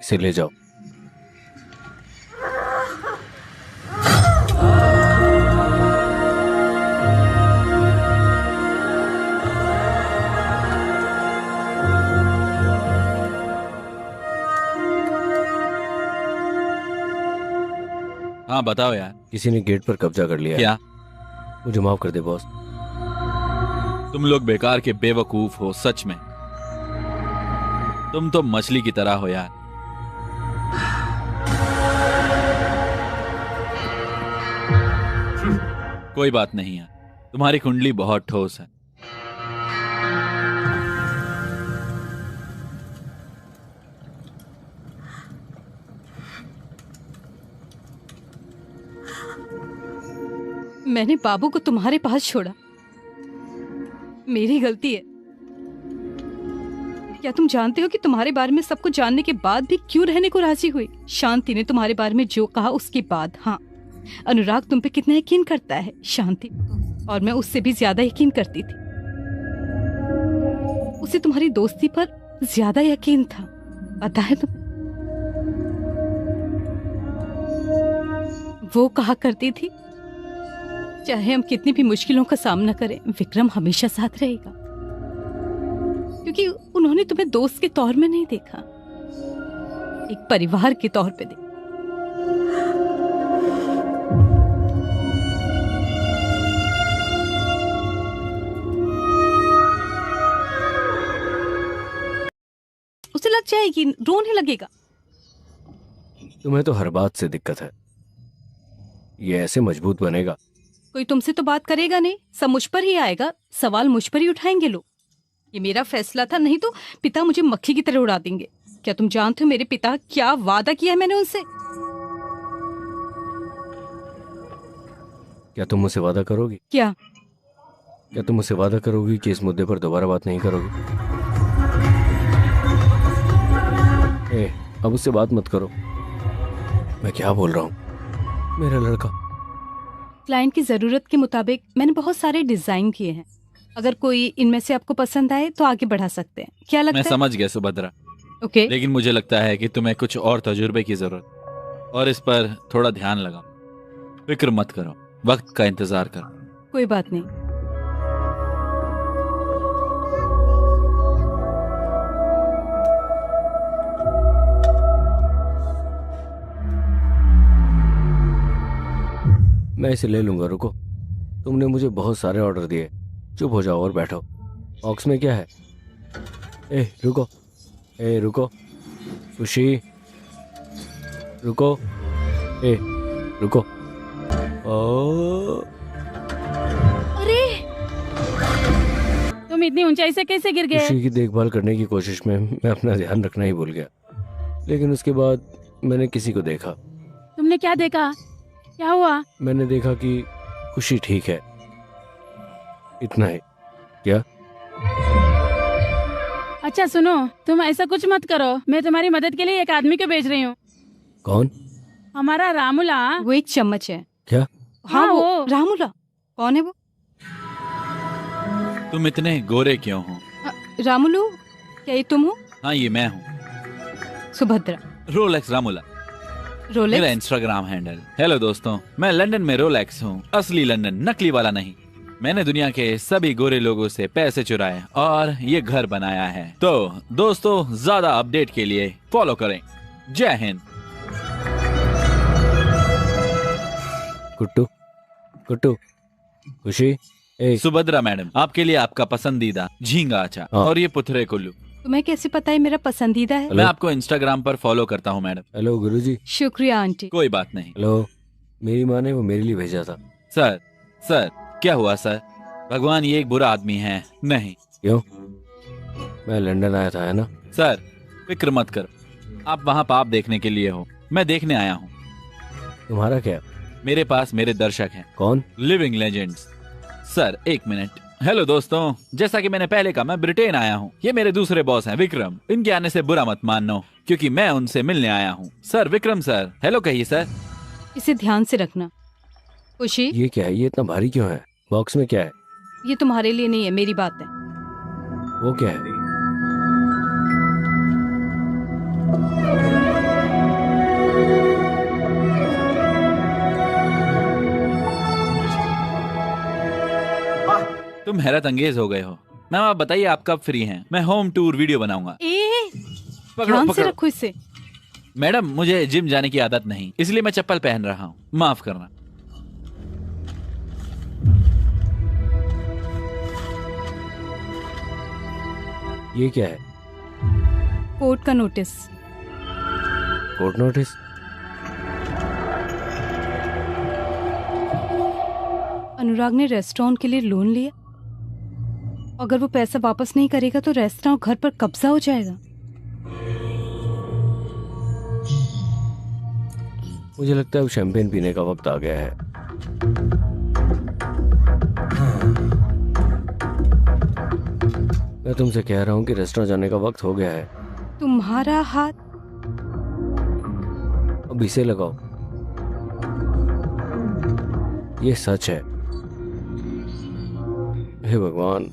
इसे ले जाओ। हाँ बताओ यार। किसी ने गेट पर कब्जा कर लिया है। क्या? मुझे माफ कर दे बॉस। तुम लोग बेकार के बेवकूफ हो सच में। तुम तो मछली की तरह हो यार। कोई बात नहीं यार, तुम्हारी कुंडली बहुत ठोस है। मैंने बाबू को तुम्हारे पास छोड़ा, मेरी गलती है। क्या तुम जानते हो कि तुम्हारे बारे में सब कुछ जानने के बाद भी क्यों रहने को राजी हुई? शांति ने तुम्हारे बारे में जो कहा उसके बाद। हाँ, अनुराग तुम पे कितना यकीन करता है शांति, और मैं उससे भी ज्यादा यकीन करती थी। उसे तुम्हारी दोस्ती पर ज्यादा यकीन था, पता है तुम्हें? वो कहा करती थी चाहे हम कितनी भी मुश्किलों का सामना करें, विक्रम हमेशा साथ रहेगा, क्योंकि उन्होंने तुम्हें दोस्त के तौर में नहीं देखा, एक परिवार के तौर पे देखा। उसे लग जाएगी, रोने लगेगा। तुम्हें तो हर बात से दिक्कत है, ये ऐसे मजबूत बनेगा? कोई तुमसे तो बात करेगा नहीं, सब मुझ पर ही आएगा, सवाल मुझ पर ही उठाएंगे लोग। ये मेरा फैसला था, नहीं तो पिता मुझे मक्खी की तरह उड़ा देंगे। क्या तुम जानते हो मेरे पिता क्या वादा किया है मैंने उनसे? क्या तुम मुझसे वादा करोगी? क्या? क्या तुम मुझसे वादा करोगी कि इस मुद्दे पर दोबारा बात नहीं करोगी? अब उससे बात मत करो। मैं क्या बोल रहा हूँ? मेरा लड़का। क्लाइंट की जरूरत के मुताबिक मैंने बहुत सारे डिजाइन किए हैं, अगर कोई इनमें से आपको पसंद आए तो आगे बढ़ा सकते हैं। क्या लगता मैं है? समझ गया सुभद्रा, ओके। लेकिन मुझे लगता है कि तुम्हें कुछ और तजुर्बे की जरूरत, और इस पर थोड़ा ध्यान लगाओ। फिक्र मत करो, वक्त का इंतजार करो। कोई बात नहीं। मैं इसे ले लूंगा, रुको। तुमने मुझे बहुत सारे ऑर्डर दिए, चुप हो जाओ और बैठो। बॉक्स में क्या है? रुको, रुको, खुशी, रुको, रुको। अरे तुम इतनी ऊंचाई से कैसे गिर गए? खुशी की देखभाल करने की कोशिश में मैं अपना ध्यान रखना ही भूल गया, लेकिन उसके बाद मैंने किसी को देखा। तुमने क्या देखा? क्या हुआ? मैंने देखा कि खुशी ठीक है, इतना ही। क्या? अच्छा सुनो, तुम ऐसा कुछ मत करो, मैं तुम्हारी मदद के लिए एक आदमी को भेज रही हूँ। कौन? हमारा रामुला। वो एक चम्मच है। क्या? हाँ वो रामुला। कौन है वो? तुम इतने गोरे क्यों हो? रामुलू, क्या ये तुम हो? हाँ ये मैं हूँ, सुभद्रा। रोलेक्स रामुला मेरा रोलेक्स? Instagram handle. हेलो दोस्तों, मैं लंदन में रोलेक्स हूँ, असली लंदन, नकली वाला नहीं। मैंने दुनिया के सभी गोरे लोगों से पैसे चुराए और ये घर बनाया है। तो दोस्तों, ज्यादा अपडेट के लिए फॉलो करें। जय हिंद। कुट्टू, कुट्टू, खुशी, सुभद्रा मैडम, आपके लिए आपका पसंदीदा झींगा अचार और ये पुथरे कुल्लू। तुम्हें कैसे पता है मेरा पसंदीदा है? मैं आपको इंस्टाग्राम पर फॉलो करता हूँ मैडम। हेलो गुरुजी। शुक्रिया आंटी। कोई बात नहीं। हेलो, मेरी माँ ने वो मेरे लिए भेजा था। सर, सर क्या हुआ सर? भगवान ये एक बुरा आदमी है। नहीं। क्यों? मैं लंदन आया था, है ना? सर फिक्र मत करो, आप वहाँ पाप देखने के लिए हो, मैं देखने आया हूँ। तुम्हारा क्या? मेरे पास मेरे दर्शक हैं। कौन? Living legends. सर एक मिनट। हेलो दोस्तों, जैसा कि मैंने पहले कहा, मैं ब्रिटेन आया हूँ। ये मेरे दूसरे बॉस हैं विक्रम। इनके आने से बुरा मत मानना, क्योंकि मैं उनसे मिलने आया हूँ। सर विक्रम सर, हेलो कहिए सर। इसे ध्यान से रखना। खुशी, ये क्या है? ये इतना भारी क्यों है? बॉक्स में क्या है? ये तुम्हारे लिए नहीं है, मेरी बात है। वो क्या है? तुम हैरत अंगेज हो गए हो। मैम आप बताइए आप कब फ्री हैं? मैं होम टूर वीडियो बनाऊंगा। पकड़ो ध्यान से पकड़ो। रखो इसे। मैडम मुझे जिम जाने की आदत नहीं, इसलिए मैं चप्पल पहन रहा हूँ, माफ करना। ये क्या है? कोर्ट का नोटिस। Court notice? अनुराग ने रेस्टोरेंट के लिए लोन लिया। अगर वो पैसा वापस नहीं करेगा तो रेस्टोरेंट घर पर कब्जा हो जाएगा। मुझे लगता है अब शैंपेन पीने का वक्त आ गया है। मैं तुमसे कह रहा हूँ कि रेस्टोरेंट जाने का वक्त हो गया है। तुम्हारा हाथ। अब इसे लगाओ। ये सच है। हे भगवान।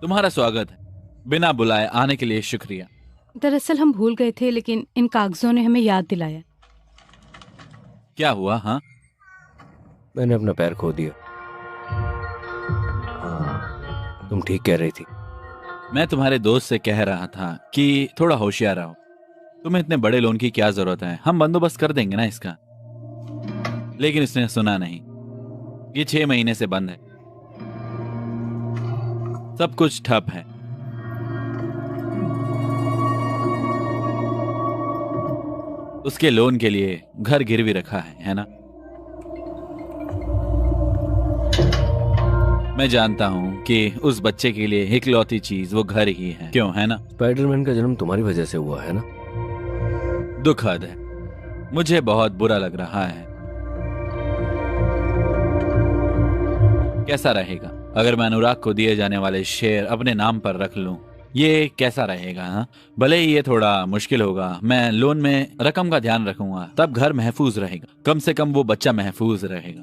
तुम्हारा स्वागत है। बिना बुलाए आने के लिए शुक्रिया। दरअसल हम भूल गए थे, लेकिन इन कागजों ने हमें याद दिलाया। क्या हुआ? हाँ, मैंने अपना पैर खो दिया। तुम ठीक कह रही थी। मैं तुम्हारे दोस्त से कह रहा था कि थोड़ा होशियार रहो। तुम्हें इतने बड़े लोन की क्या जरूरत है, हम बंदोबस्त कर देंगे ना इसका। लेकिन इसने सुना नहीं। ये 6 महीने से बंद है, सब कुछ ठप है। उसके लोन के लिए घर गिरवी रखा है ना? मैं जानता हूं कि उस बच्चे के लिए इकलौती चीज वो घर ही है, क्यों, है ना? स्पाइडरमैन का जन्म तुम्हारी वजह से हुआ है ना? दुखद है, मुझे बहुत बुरा लग रहा है। कैसा रहेगा अगर मैं अनुराग को दिए जाने वाले शेयर अपने नाम पर रख लूं? ये कैसा रहेगा? हाँ, भले ही ये थोड़ा मुश्किल होगा। मैं लोन में रकम का ध्यान रखूंगा, तब घर महफूज रहेगा। कम से कम वो बच्चा महफूज रहेगा।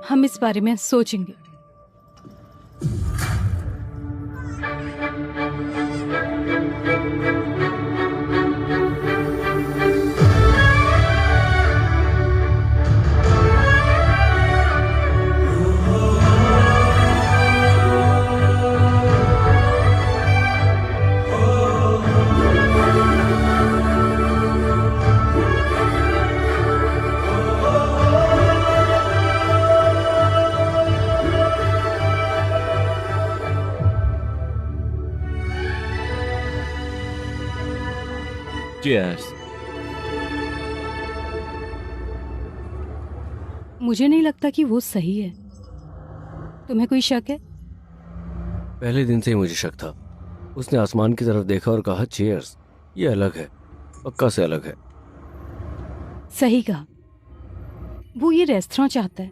हम इस बारे में सोचेंगे। Cheers. मुझे नहीं लगता कि वो सही है। तुम्हें कोई शक है? पहले दिन से ही मुझे शक था। उसने आसमान की तरफ देखा और कहा चीयर्स। ये अलग है, पक्का से अलग है। सही कहा। वो ये रेस्टोरेंट चाहता है,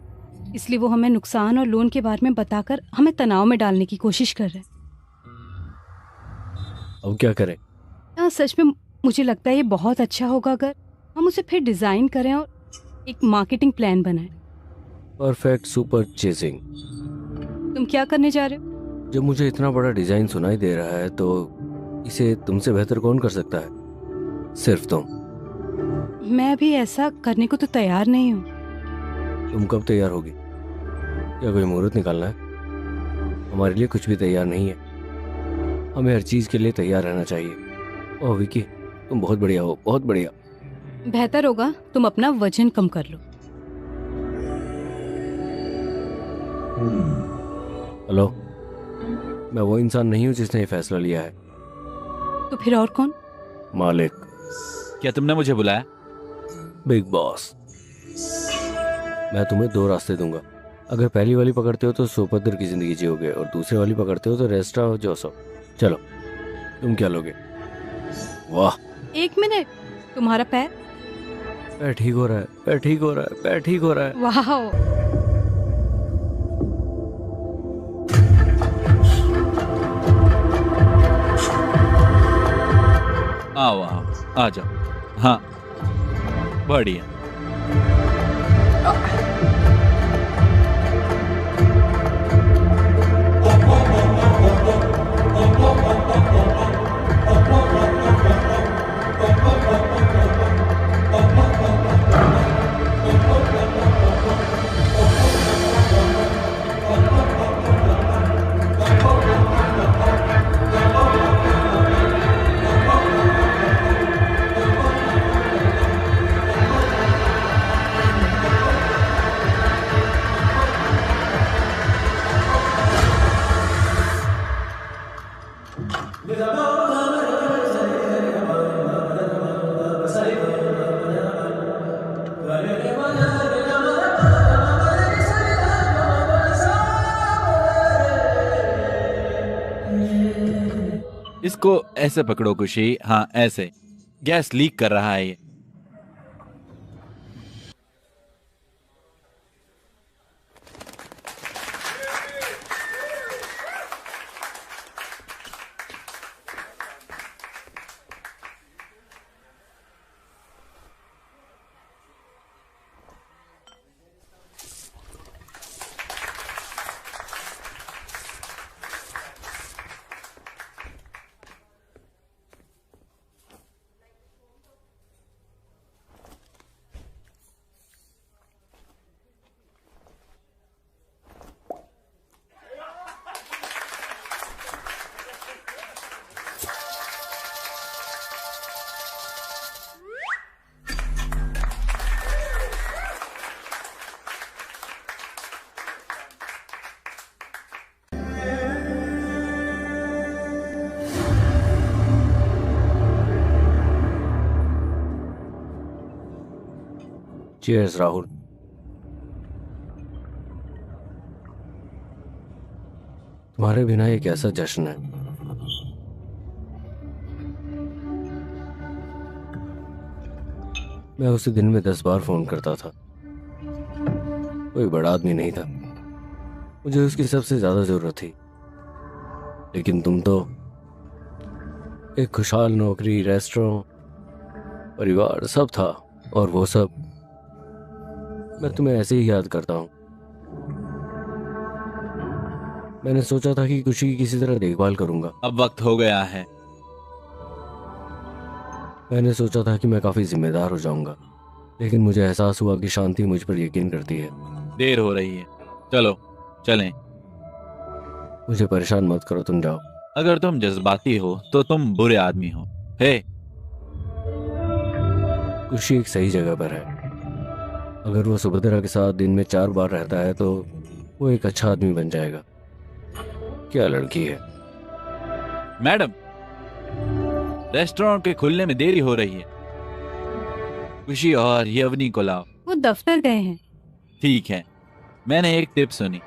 इसलिए वो हमें नुकसान और लोन के बारे में बताकर हमें तनाव में डालने की कोशिश कर रहा है। अब क्या करें? सच में मुझे लगता है ये बहुत अच्छा होगा अगर हम उसे फिर डिजाइन करें और एक मार्केटिंग प्लान बनाएं। Perfect super chasing. तुम क्या करने जा रहे हो? जब मुझे इतना बड़ा डिजाइन सुनाई दे रहा है तो इसे तुमसे बेहतर कौन कर सकता है? सिर्फ तुम। मैं अभी ऐसा करने को तो तैयार नहीं हूँ। तुम कब तैयार होगी? क्या कोई मुहूर्त निकालना है? हमारे लिए कुछ भी तैयार नहीं है। हमें हर चीज के लिए तैयार रहना चाहिए। ओह विकी, तुम बहुत बढ़िया हो, बहुत बढ़िया। बेहतर होगा तुम अपना वजन कम कर लो। हेलो, मैं वो इंसान नहीं हूँ जिसने ये फैसला लिया है। तो फिर और कौन? मालिक, क्या तुमने मुझे बुलाया? Big boss. मैं तुम्हें 2 रास्ते दूंगा। अगर पहली वाली पकड़ते हो तो सुभद्र की जिंदगी जियोगे और दूसरी वाली पकड़ते हो तो रेस्टा और जोसफ। चलो, तुम क्या लोगे? वाह, 1 मिनट। तुम्हारा पैर? पैर ठीक हो रहा है, पैर ठीक हो रहा है, पैर ठीक हो रहा है। वाह, आओ आओ, आ जाओ। हाँ, बढ़िया। इसको ऐसे पकड़ो खुशी, हाँ ऐसे। गैस लीक कर रहा है ये। चीयर्स राहुल। तुम्हारे बिना एक ऐसा जश्न है। मैं उसे दिन में 10 बार फोन करता था। कोई बड़ा आदमी नहीं था, मुझे उसकी सबसे ज्यादा जरूरत थी। लेकिन तुम तो एक खुशहाल नौकरी, रेस्टोरेंट, परिवार सब था, और वो सब मैं तुम्हें ऐसे ही याद करता हूँ। मैंने सोचा था कि खुशी की किसी तरह देखभाल करूंगा। अब वक्त हो गया है। मैंने सोचा था कि मैं काफी जिम्मेदार हो जाऊंगा, लेकिन मुझे एहसास हुआ कि शांति मुझ पर यकीन करती है। देर हो रही है, चलो चलें। मुझे परेशान मत करो, तुम जाओ। अगर तुम जज्बाती हो तो तुम बुरे आदमी हो। हे, खुशी एक सही जगह पर है। अगर वो सुभद्रा के साथ दिन में 4 बार रहता है तो वो एक अच्छा आदमी बन जाएगा। क्या लड़की है। मैडम, रेस्टोरेंट के खुलने में देरी हो रही है। खुशी और यवनी को लाओ। वो दफ्तर गए हैं। ठीक है, मैंने एक टिप सुनी।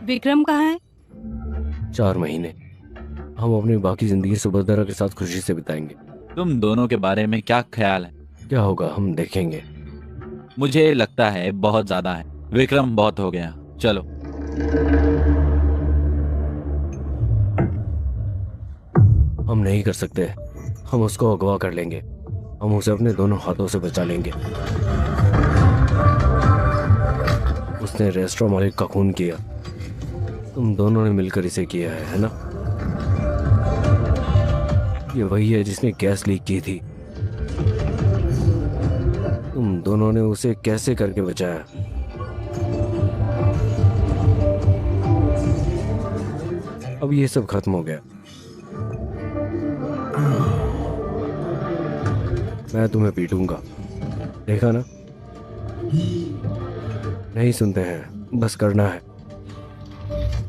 विक्रम कहाँ है? 4 महीने हम अपनी बाकी जिंदगी सुभद्रा के साथ खुशी से बिताएंगे। तुम दोनों के बारे में क्या ख्याल है? क्या होगा हम देखेंगे। मुझे लगता है बहुत ज्यादा है। विक्रम, बहुत हो गया, चलो। हम नहीं कर सकते। हम उसको अगवा कर लेंगे। हम उसे अपने दोनों हाथों से बचा लेंगे। उसने रेस्टोरेंट मालिक का खून किया। तुम दोनों ने मिलकर इसे किया है ना? ये वही है जिसने गैस लीक की थी। तुम दोनों ने उसे कैसे करके बचाया? अब ये सब खत्म हो गया। मैं तुम्हें पीटूंगा, देखा ना? नहीं सुनते हैं। बस करना है,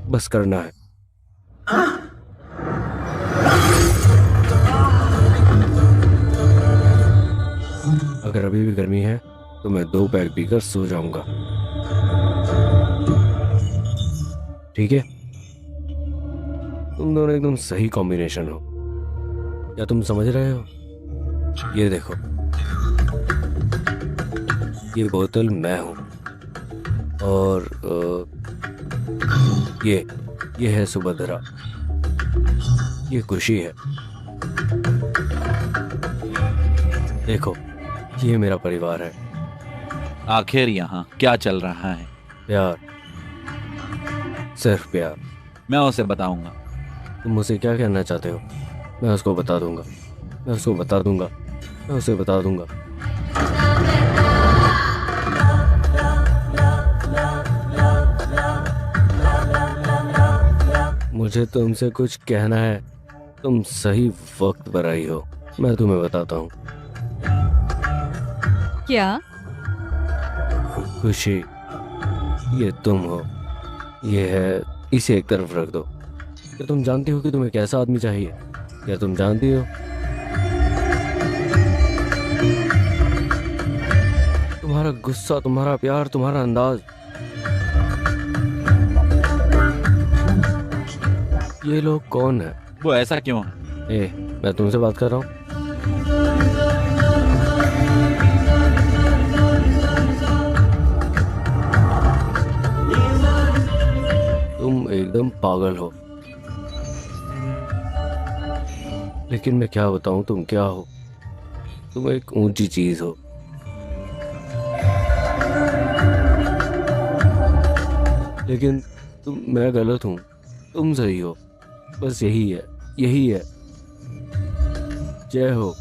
बस करना है। अगर अभी भी गर्मी है तो मैं 2 पैक पीकर सो जाऊंगा। ठीक है? तुम दोनों एकदम सही कॉम्बिनेशन हो। क्या तुम समझ रहे हो? ये देखो। ये बोतल मैं हूँ और ये है सुभद्रा, ये खुशी है। देखो, ये मेरा परिवार है। आखिर यहाँ क्या चल रहा है? प्यार, सिर्फ प्यार। मैं उसे बताऊंगा। तुम मुझसे क्या कहना चाहते हो? मैं उसको बता दूंगा, मैं उसको बता दूंगा, मैं उसे बता दूंगा। मुझे तुमसे कुछ कहना है। तुम सही वक्त पर आई हो। मैं तुम्हें बताता हूँ। क्या? खुशी, ये तुम हो। ये है, इसे एक तरफ रख दो। क्या तुम जानती हो कि तुम्हें कैसा आदमी चाहिए? क्या तुम जानती हो? तुम्हारा गुस्सा, तुम्हारा प्यार, तुम्हारा अंदाज, ये लोग कौन है? वो ऐसा क्यों है? मैं तुमसे बात कर रहा हूँ। तुम एकदम पागल हो। लेकिन मैं क्या बताऊं, तुम क्या हो? तुम एक ऊंची चीज हो। लेकिन मैं गलत हूं, तुम सही हो। बस यही है, यही है। जय हो।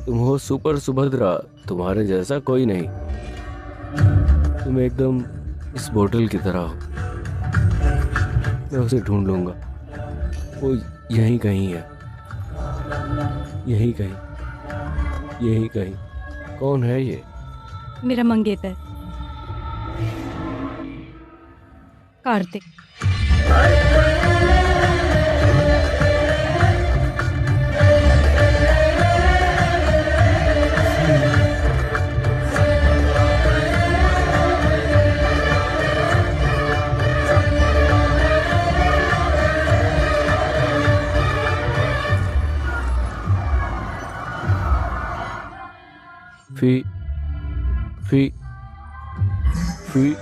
तुम हो सुपर सुभद्रा, तुम्हारे जैसा कोई नहीं। तुम एकदम इस बोतल की तरह हो। मैं उसे ढूंढ लूंगा। वो यहीं कहीं है, यहीं कहीं, यहीं कहीं। कौन है ये? मेरा मंगेतर कार्तिक। फी फी फी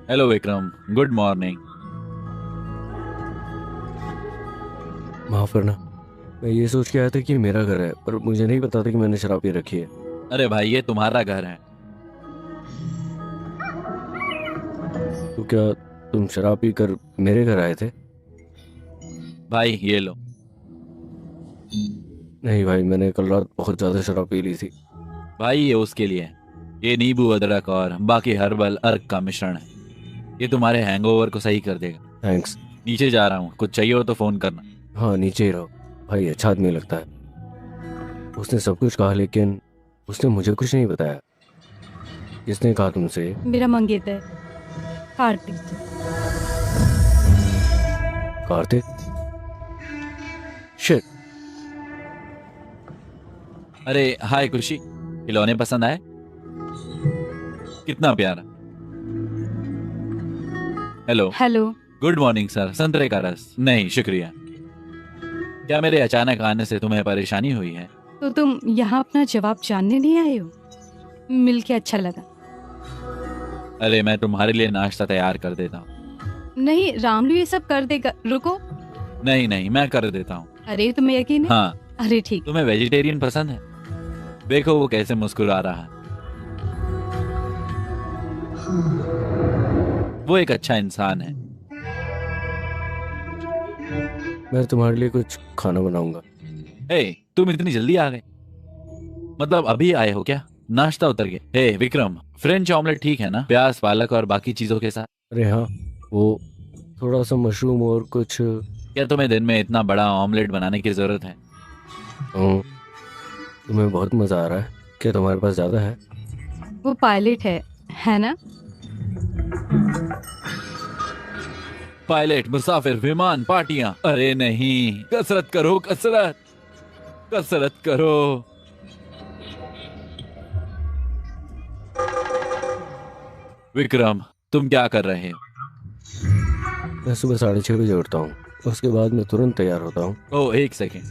हेलो विक्रम, गुड मॉर्निंग। माफ करना, मैं ये सोच के आया था कि मेरा घर है, पर मुझे नहीं पता था कि मैंने शराब पी रखी है। अरे भाई, ये तुम्हारा घर है। तो क्या तुम शराब पी कर मेरे घर आए थे? भाई ये लो। नहीं भाई, मैंने कल रात बहुत ज्यादा शराब पी ली थी। भाई ये उसके लिए है। ये नींबू, अदरक और बाकी हर्बल अर्क का मिश्रण है। ये तुम्हारे हैंगओवर को सही कर देगा। थैंक्स। नीचे जा रहा हूँ, कुछ चाहिए हो तो फोन करना। हाँ, नीचे ही रहो। भाई अच्छा आदमी लगता है। उसने सब कुछ कहा, लेकिन उसने मुझे कुछ नहीं बताया। किसने कहा तुमसे? मेरा मंगेतर कार्तिक। कार्तिक? शिट। अरे हाय खुशी, खिलौने पसंद आए? कितना प्यारा। Hello. Hello. Good morning sir. संतरे का रस? नहीं शुक्रिया। क्या मेरे अचानक आने से तुम्हें परेशानी हुई है? तो तुम यहाँ अपना जवाब जानने नहीं आए हो? मिलके अच्छा लगा। अरे मैं तुम्हारे लिए नाश्ता तैयार कर देता हूँ। नहीं, रामलू ये सब कर देगा। रुको। नहीं नहीं, मैं कर देता हूँ। अरे तुम्हें यकीन है? हाँ। अरे ठीक। तुम्हें वेजिटेरियन पसंद है? देखो वो कैसे मुस्कुरा रहा है। वो एक अच्छा इंसान है। मैं तुम्हारे लिए कुछ खाना बनाऊंगा। हे, तुम इतनी जल्दी आ गए? मतलब अभी आए हो क्या? नाश्ता उतर गया। हे विक्रम, फ्रेंच ऑमलेट ठीक है ना? प्याज, पालक और बाकी चीजों के साथ। अरे हाँ, वो थोड़ा सा मशरूम और कुछ। क्या तुम्हें दिन में इतना बड़ा ऑमलेट बनाने की जरूरत है? तुम्हें बहुत मजा आ रहा है। क्या तुम्हारे पास ज्यादा है? वो पायलट है ना? पायलट, मुसाफिर, विमान, पार्टियां। अरे नहीं, कसरत करो, कसरत कसरत करो। विक्रम, तुम क्या कर रहे हो? मैं सुबह 6:30 बजे उठता हूँ, उसके बाद मैं तुरंत तैयार होता हूँ। ओह, एक सेकेंड।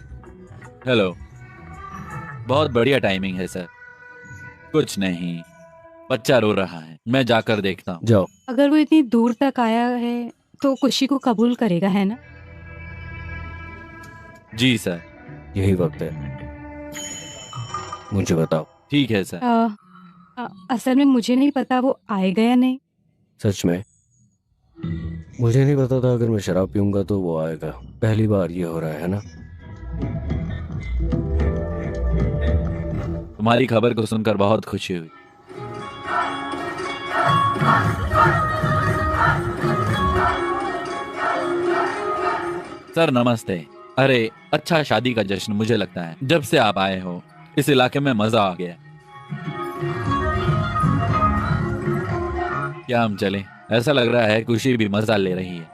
हेलो, बहुत बढ़िया टाइमिंग है सर। कुछ नहीं, बच्चा रो रहा है, मैं जाकर देखता हूँ। जाओ। अगर वो इतनी दूर तक आया है तो खुशी को कबूल करेगा, है ना? जी सर। यही वक्त है, मुझे बताओ। ठीक है सर। असल में मुझे नहीं पता वो आएगा या नहीं। सच में मुझे नहीं पता था, अगर मैं शराब पीऊंगा तो वो आएगा। पहली बार ये हो रहा है ना? तुम्हारी खबर को सुनकर बहुत खुशी हुई। सर नमस्ते। अरे अच्छा, शादी का जश्न। मुझे लगता है जब से आप आए हो इस इलाके में मजा आ गया। क्या हम चलें? ऐसा लग रहा है खुशी भी मजा ले रही है।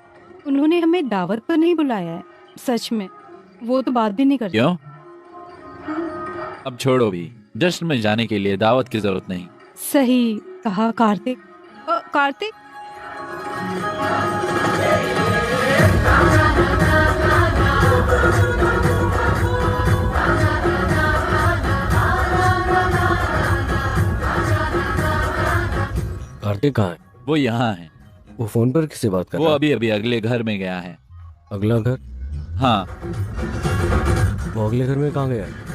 उन्होंने हमें दावत पर नहीं बुलाया है। सच में वो तो बात भी नहीं करते। क्यों? अब छोड़ो भी, जश्न में जाने के लिए दावत की जरूरत नहीं। सही कहा कार्तिक। कार्तिक, कार्तिक कहाँ है? वो यहाँ है। वो फोन पर किससे बात कर वो रहा है? अभी अभी अगले घर में गया है। अगला घर? हाँ। वो अगले घर में कहाँ गया है?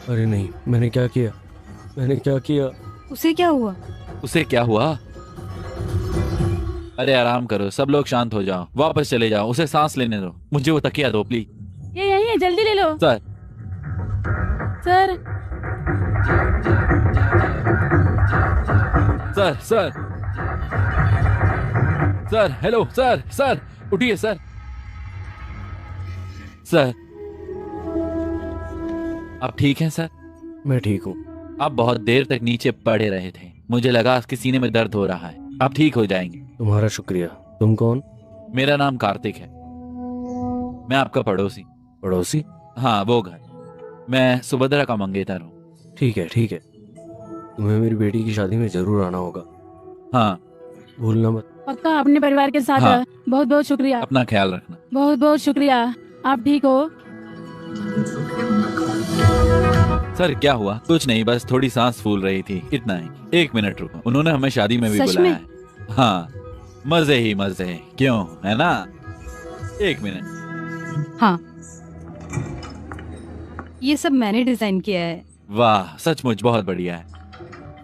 अरे नहीं, मैंने क्या किया? मैंने क्या किया? उसे क्या हुआ? उसे क्या हुआ? अरे आराम करो, सब लोग शांत हो जाओ, वापस चले जाओ, उसे सांस लेने दो। मुझे वो तकिया दो प्लीज। ये यही है, जल्दी ले लो। Sir. Sir sir sir sir, hello sir. Sir उठिए सर। सर आप ठीक हैं सर? मैं ठीक हूँ। आप बहुत देर तक नीचे पड़े रहे थे, मुझे लगा आपके सीने में दर्द हो रहा है। आप ठीक हो जाएंगे। तुम्हारा शुक्रिया। तुम कौन? मेरा नाम कार्तिक है, मैं आपका पड़ोसी। पड़ोसी? हाँ, वो घर। मैं सुभद्रा का मंगेतर हूँ। ठीक है ठीक है, तुम्हें मेरी बेटी की शादी में जरूर आना होगा। हाँ, भूलना मत। पक्का, अपने परिवार के साथ। हाँ। बहुत बहुत शुक्रिया। अपना ख्याल रखना। बहुत बहुत शुक्रिया। आप ठीक हो? सर क्या हुआ? कुछ नहीं, बस थोड़ी सांस फूल रही थी, इतना ही। 1 मिनट रुको, उन्होंने हमें शादी में भी सच बुलाया में? है। हाँ, मजे ही मजे, क्यों, है ना? 1 मिनट। हाँ, ये सब मैंने डिजाइन किया है वाह, सचमुच बहुत बढ़िया है।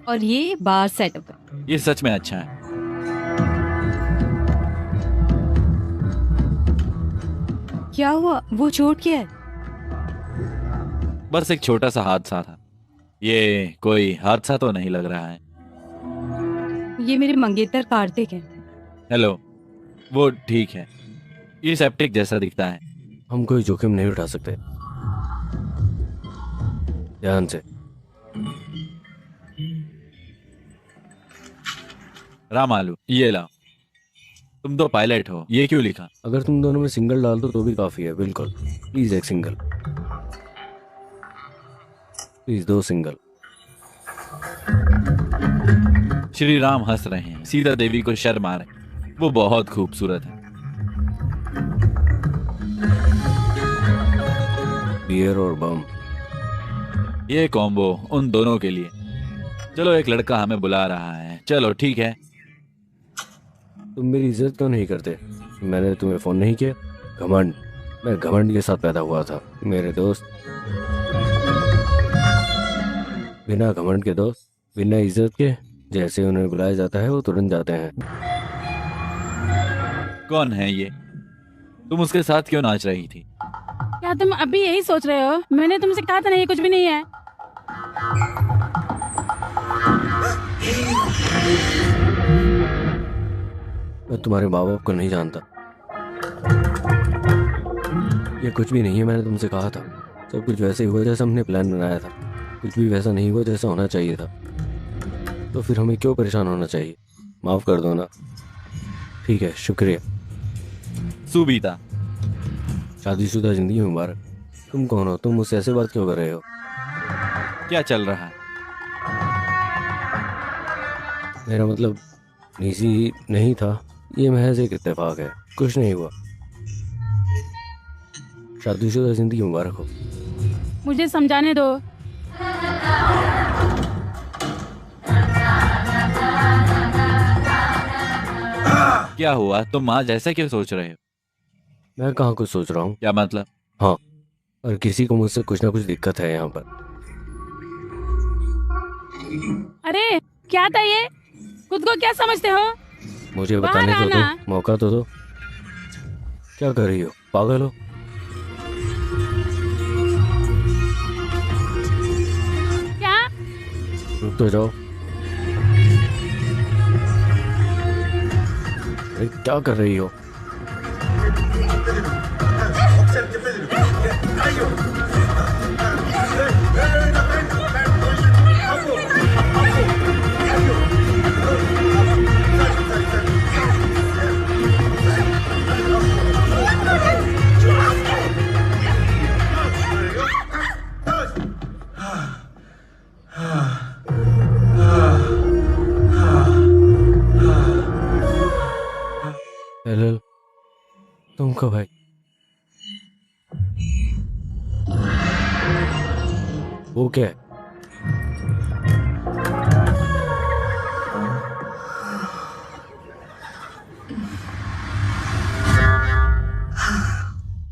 और ये बार सेटअप है। ये सच में अच्छा है। क्या हुआ? वो चोट क्या है? बस एक छोटा सा हादसा था। ये कोई हादसा तो नहीं लग रहा है। ये मेरे मंगेतर कार्तिक है। हेलो, वो ठीक है, ये सेप्टिक जैसा दिखता है। हम कोई जोखिम नहीं उठा सकते। ध्यान से। राम आलू, ये लाओ। तुम तो पायलट हो, ये क्यों लिखा? अगर तुम दोनों में सिंगल डाल दो तो भी काफी है। बिल्कुल, प्लीज एक single, please 2 single. Shri Ram हंस रहे हैं, सीता देवी को शर्म आ रही, वो बहुत खूबसूरत है। बियर और बम, ये कॉम्बो उन दोनों के लिए। चलो, एक लड़का हमें बुला रहा है। चलो ठीक है। तुम मेरी इज्जत क्यों नहीं करते? मैंने तुम्हें फोन नहीं किया? घमंड, मैं घमंड के साथ पैदा हुआ था मेरे दोस्त। बिना घमंड के दोस्त, बिना इज्जत के, जैसे उन्हें बुलाया जाता है वो तुरंत जाते हैं। कौन है ये? तुम उसके साथ क्यों नाच रही थी? क्या तुम अभी यही सोच रहे हो? मैंने तुमसे कहा था ना, ये कुछ भी नहीं है। मैं तुम्हारे माँ बाप को नहीं जानता। ये कुछ भी नहीं है, मैंने तुमसे कहा था। सब कुछ वैसे ही हुआ जैसा हमने प्लान बनाया था। कुछ भी वैसा नहीं हुआ जैसा होना चाहिए था। तो फिर हमें क्यों परेशान होना चाहिए? माफ़ कर दो ना। ठीक है, शुक्रिया। सुबीता, शादीशुदा जिंदगी मुबारक। तुम कौन हो? तुम मुझसे ऐसे बात क्यों कर रहे हो? क्या चल रहा है? मेरा मतलब निजी नहीं था, ये महज एक इत्तेफाक है, कुछ नहीं हुआ। शादीशुदा जिंदगी मुबारक हो। मुझे समझाने दो। क्या हुआ? तुम आज ऐसा क्यों सोच रहे हो? मैं कहाँ कुछ सोच रहा हूँ। क्या मतलब? हाँ, और किसी को मुझसे कुछ ना कुछ दिक्कत है यहाँ पर। अरे क्या था ये? खुद को क्या समझते हो? मुझे बाहर बताने तो आना। दो, मौका तो दो। क्या कर रही हो? पागल हो? क्या? रुक तो जाओ। अरे क्या कर रही हो? हेलो, तुम कब भाई? वो क्या है?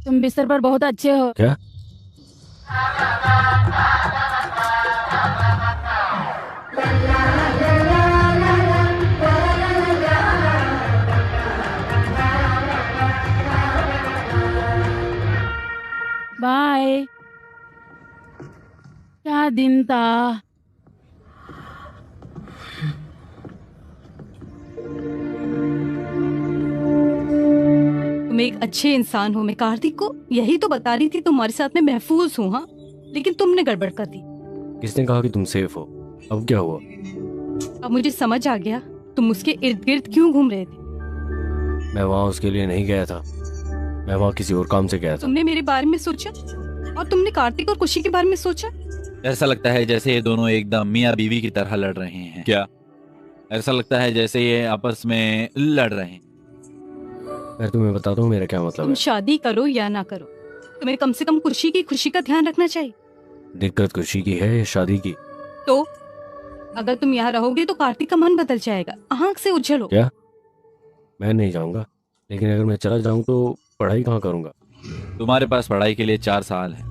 तुम बिस्तर पर बहुत अच्छे हो। क्या? बाय। क्या दिन था। तुम एक अच्छे इंसान हो। मैं कार्तिक को यही तो बता रही थी, तुम्हारे साथ में महफूज हूँ। हाँ, लेकिन तुमने गड़बड़ कर दी। किसने कहा कि तुम सेफ हो? अब क्या हुआ? अब मुझे समझ आ गया तुम उसके इर्द गिर्द क्यों घूम रहे थे। मैं वहाँ उसके लिए नहीं गया था, मैं वहाँ किसी और काम से गया था। तुमने मेरे बारे में सोचा और तुमने कार्तिक और खुशी के बारे में सोचा। ऐसा लगता है जैसे ये दोनों एकदम मियाँ बीवी की तरह लड़ रहे हैं। क्या? ऐसा लगता है जैसे ये आपस में लड़ रहे हैं। मैं तुम्हें बताता हूँ मेरा क्या मतलब तुम है। शादी करो या ना करो, तुम्हें कम से कम खुशी की खुशी का ध्यान रखना चाहिए। दिक्कत खुशी की है या शादी की? तो अगर तुम यहाँ रहोगे तो कार्तिक का मन बदल जाएगा। आंख से उछलो। क्या? मैं नहीं जाऊंगा, लेकिन अगर मैं चला जाऊं तो पढ़ाई कहाँ करूंगा? तुम्हारे पास पढ़ाई के लिए 4 साल है।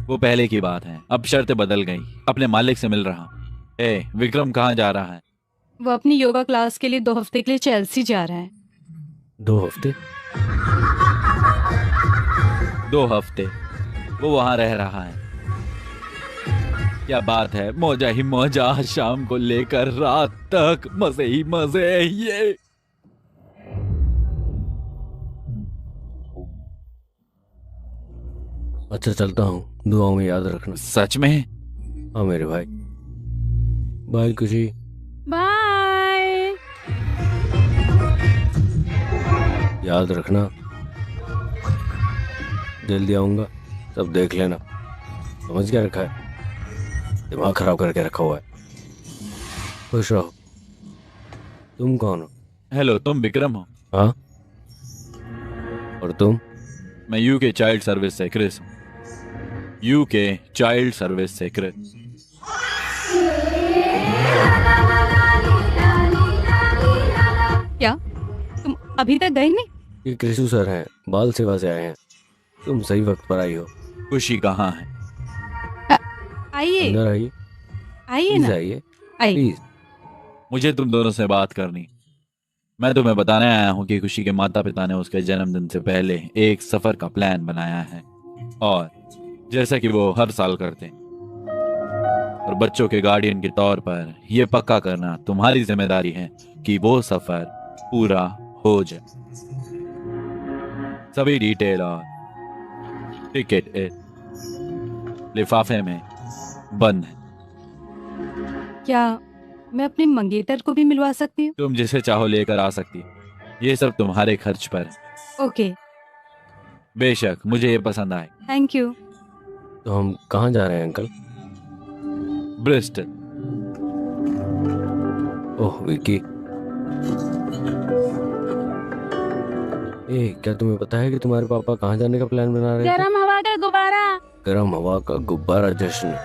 वो पहले की बात है, अब शर्तें बदल गई। अपने मालिक से मिल रहा। विक्रम कहाँ जा रहा है? वो अपनी योगा क्लास के लिए 2 हफ्ते के लिए चेल्सी जा रहा है। 2 हफ्ते? 2 हफ्ते वो वहां रह रहा है। क्या बात है, मौजा ही मौजा, शाम को लेकर रात तक मजे ही मजे। ये अच्छा चलता हूँ, दुआओं में याद रखना। सच में? हाँ मेरे भाई। बाय खुशी। बाय। याद रखना, जल्दी आऊंगा, सब देख लेना। समझ क्या रखा है? दिमाग खराब करके रखा हुआ है। खुश रहो। तुम कौन हो? हेलो, तुम विक्रम हो? हाँ, और तुम? मैं यूके चाइल्ड सर्विस से क्रिस हूँ। यूके चाइल्ड सर्विस से क्रिस। क्या तुम अभी तक गए नहीं? ये कृषि सर हैं, बाल सेवा से आए हैं। तुम सही वक्त पर आई हो। खुशी कहाँ है? आइए अंदर आइए, आइए प्लीज ना, आइए, आइए। प्लीज। मुझे तुम दोनों से बात करनी। मैं तुम्हें बताने आया हूँ कि खुशी के माता पिता ने उसके जन्मदिन से पहले एक सफर का प्लान बनाया है, और जैसा कि वो हर साल करते हैं, और बच्चों के गार्डियन के तौर पर यह पक्का करना तुम्हारी जिम्मेदारी है कि वो सफर पूरा हो जाए। सभी डिटेल और टिकट लिफाफे में बंद है। क्या मैं अपने मंगेतर को भी मिलवा सकती हूँ? तुम जिसे चाहो लेकर आ सकती हो। ये सब तुम्हारे खर्च पर है। ओके, बेशक मुझे ये पसंद आए। Thank you. तो हम कहाँ जा रहे हैं अंकल? ब्रिस्टल। ओह विकी, क्या तुम्हें पता है कि तुम्हारे पापा कहाँ जाने का प्लान बना रहे थे? गरम हवा का गुब्बारा। गर्म हवा का गुब्बारा जश्न।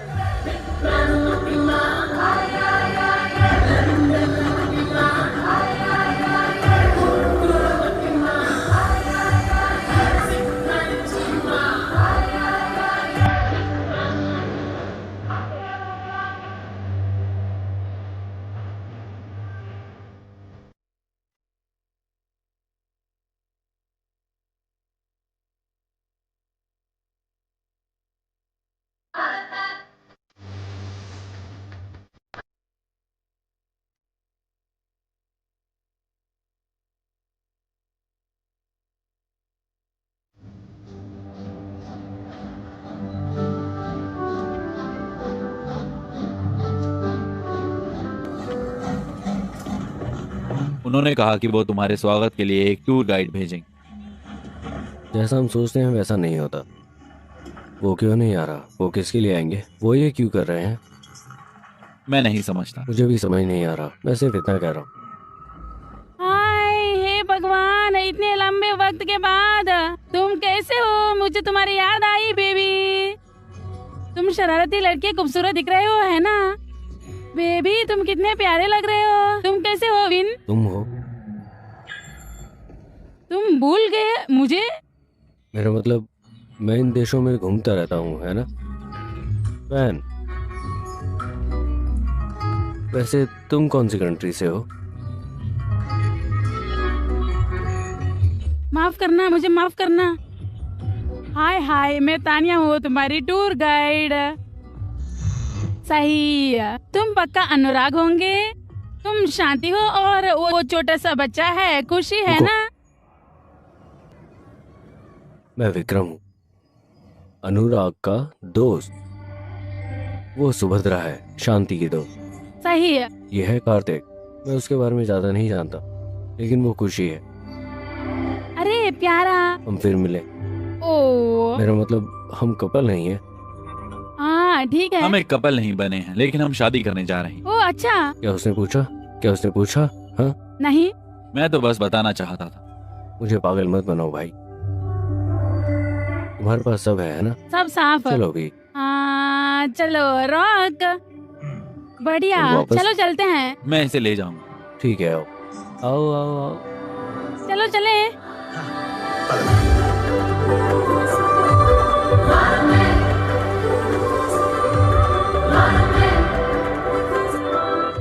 उन्होंने कहा कि वो तुम्हारे स्वागत के लिए एक टूर गाइड भेजेंगे। जैसा हम सोचते हैं वैसा नहीं होता। वो क्यों नहीं आ रहा? वो किसके लिए आएंगे? वो ये क्यों कर रहे हैं? मैं नहीं समझता। मुझे भी समझ नहीं आ रहा। मैं सिर्फ इतना कह रहा हूँ। हाय हे भगवान, इतने लंबे वक्त के बाद तुम कैसे हो? मुझे तुम्हारी याद आई बेबी। तुम शरारती लड़के खूबसूरत दिख रहे हो, है ना? बेबी तुम कितने प्यारे लग रहे हो। तुम कैसे हो विन? तुम हो? तुम भूल गए मुझे? मेरा मतलब मैं इन देशों में घूमता रहता हूँ, है ना वैन? वैसे तुम कौन सी कंट्री से हो? माफ करना, मुझे माफ करना। हाय हाय, मैं तानिया हूँ, तुम्हारी टूर गाइड। सही, तुम पक्का अनुराग होंगे। तुम शांति हो और वो छोटा सा बच्चा है खुशी, है ना? मैं विक्रम हूँ, अनुराग का दोस्त। वो सुभद्रा है, शांति की दोस्त। सही है। ये है कार्तिक। मैं उसके बारे में ज्यादा नहीं जानता, लेकिन वो खुशी है। अरे प्यारा। हम फिर मिले। ओ मेरा मतलब हम कपल नहीं है। हाँ ठीक है। हम एक कपल नहीं बने हैं, लेकिन हम शादी करने जा रहे हैं। ओ अच्छा। क्या उसने पूछा? क्या उसने पूछा? हाँ, नहीं। मैं तो बस बताना चाहता था। मुझे पागल मत बनाओ भाई। तुम्हारे पास सब है ना? सब साफ। चलो भी। हाँ चलो रॉक। बढ़िया, तुम वापस- चलो चलते हैं। मैं इसे ले जाऊंगा। ठीक है, आओ आओ आओ आओ। चलो चले।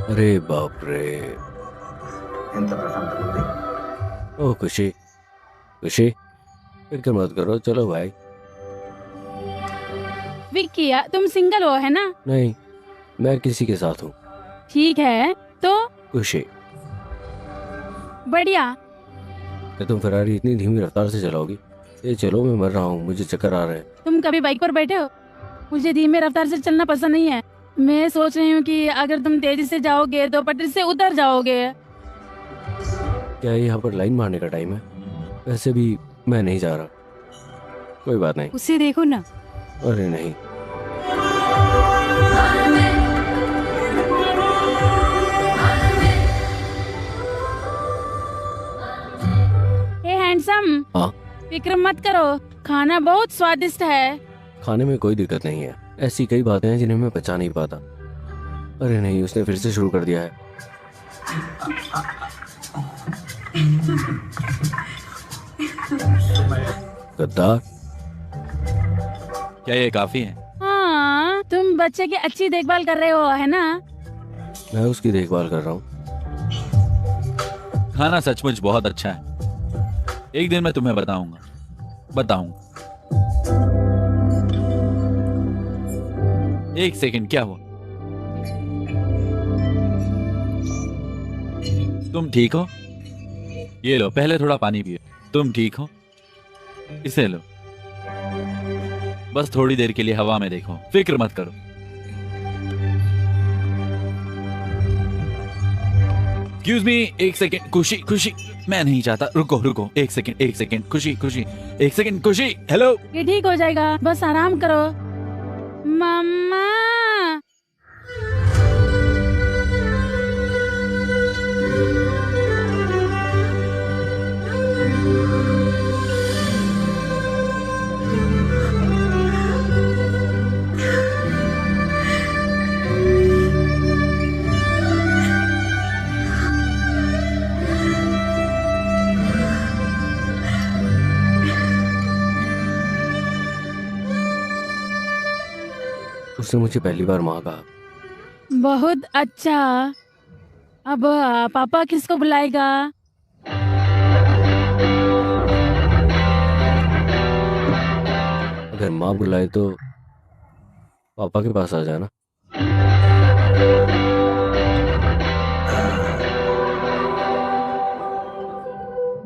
अरे बाप रे। ओ खुशी, खुशी फिक्र मत करो, चलो भाई। विक्की तुम सिंगल हो, है ना? नहीं, मैं किसी के साथ हूँ। ठीक है तो खुशी, बढ़िया। क्या तुम फरारी इतनी धीमी रफ्तार से चलाओगी? ये चलो, मैं मर रहा हूँ, मुझे चक्कर आ रहे हैं। तुम कभी बाइक पर बैठे हो? मुझे धीमे रफ्तार से चलना पसंद नहीं है। मैं सोच रही हूँ कि अगर तुम तेजी से जाओगे तो पटरी से उतर जाओगे। क्या यहाँ पर लाइन मारने का टाइम है? वैसे भी मैं नहीं जा रहा। कोई बात नहीं। उसे देखो ना। अरे नहीं, हे हैंडसम, हाँ? फिक्र मत करो, खाना बहुत स्वादिष्ट है। खाने में कोई दिक्कत नहीं है। ऐसी कई बातें हैं जिन्हें मैं बचा नहीं पाता। अरे नहीं, उसने फिर से शुरू कर दिया है। गद्दार। क्या ये काफी है? हाँ, तुम बच्चे की अच्छी देखभाल कर रहे हो, है ना? मैं उसकी देखभाल कर रहा हूँ। खाना सचमुच बहुत अच्छा है। एक दिन मैं तुम्हें बताऊंगा। एक सेकंड, क्या हुआ? तुम ठीक हो? ये लो, पहले थोड़ा पानी पियो। तुम ठीक हो? इसे लो। बस थोड़ी देर के लिए हवा में देखो, फिक्र मत करो। एक्सक्यूज मी, एक सेकेंड। खुशी खुशी, मैं नहीं चाहता। रुको रुको, एक सेकेंड। खुशी खुशी, एक सेकेंड। खुशी, हेलो। ये ठीक हो जाएगा, बस आराम करो। मम्मा, उसने मुझे पहली बार माँ कहा। बहुत अच्छा। अब पापा किसको बुलाएगा? अगर माँ बुलाए तो पापा के पास आ जाना।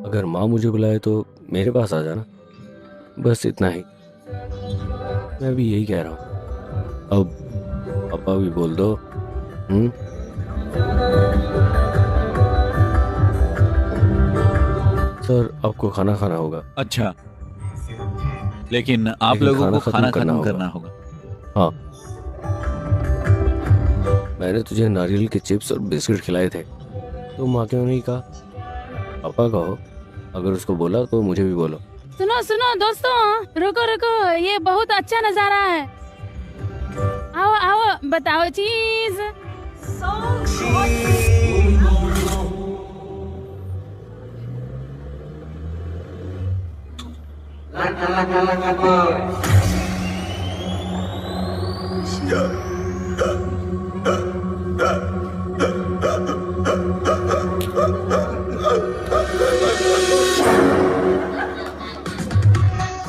अगर माँ मुझे बुलाए तो मेरे पास आ जाना। बस इतना ही, मैं भी यही कह रहा हूँ। अब पापा भी बोल दो। सर, आपको खाना खाना होगा। अच्छा, लेकिन आप लेकिन लोगों को खत्म खाना खत्म करना होगा। हाँ, मैंने तुझे नारियल के चिप्स और बिस्किट खिलाए थे, तो माँ क्यों नहीं कहा? पापा कहो। अगर उसको बोला तो मुझे भी बोलो। सुनो सुनो दोस्तों, रुको रुको, ये बहुत अच्छा नजारा है। आओ आओ, बताओ चीज।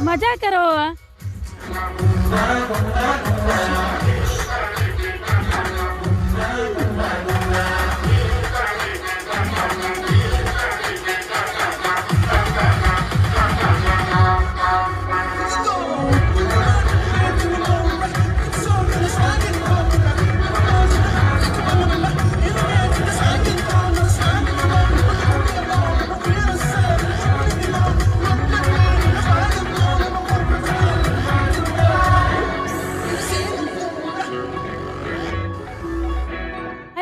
मजा करो।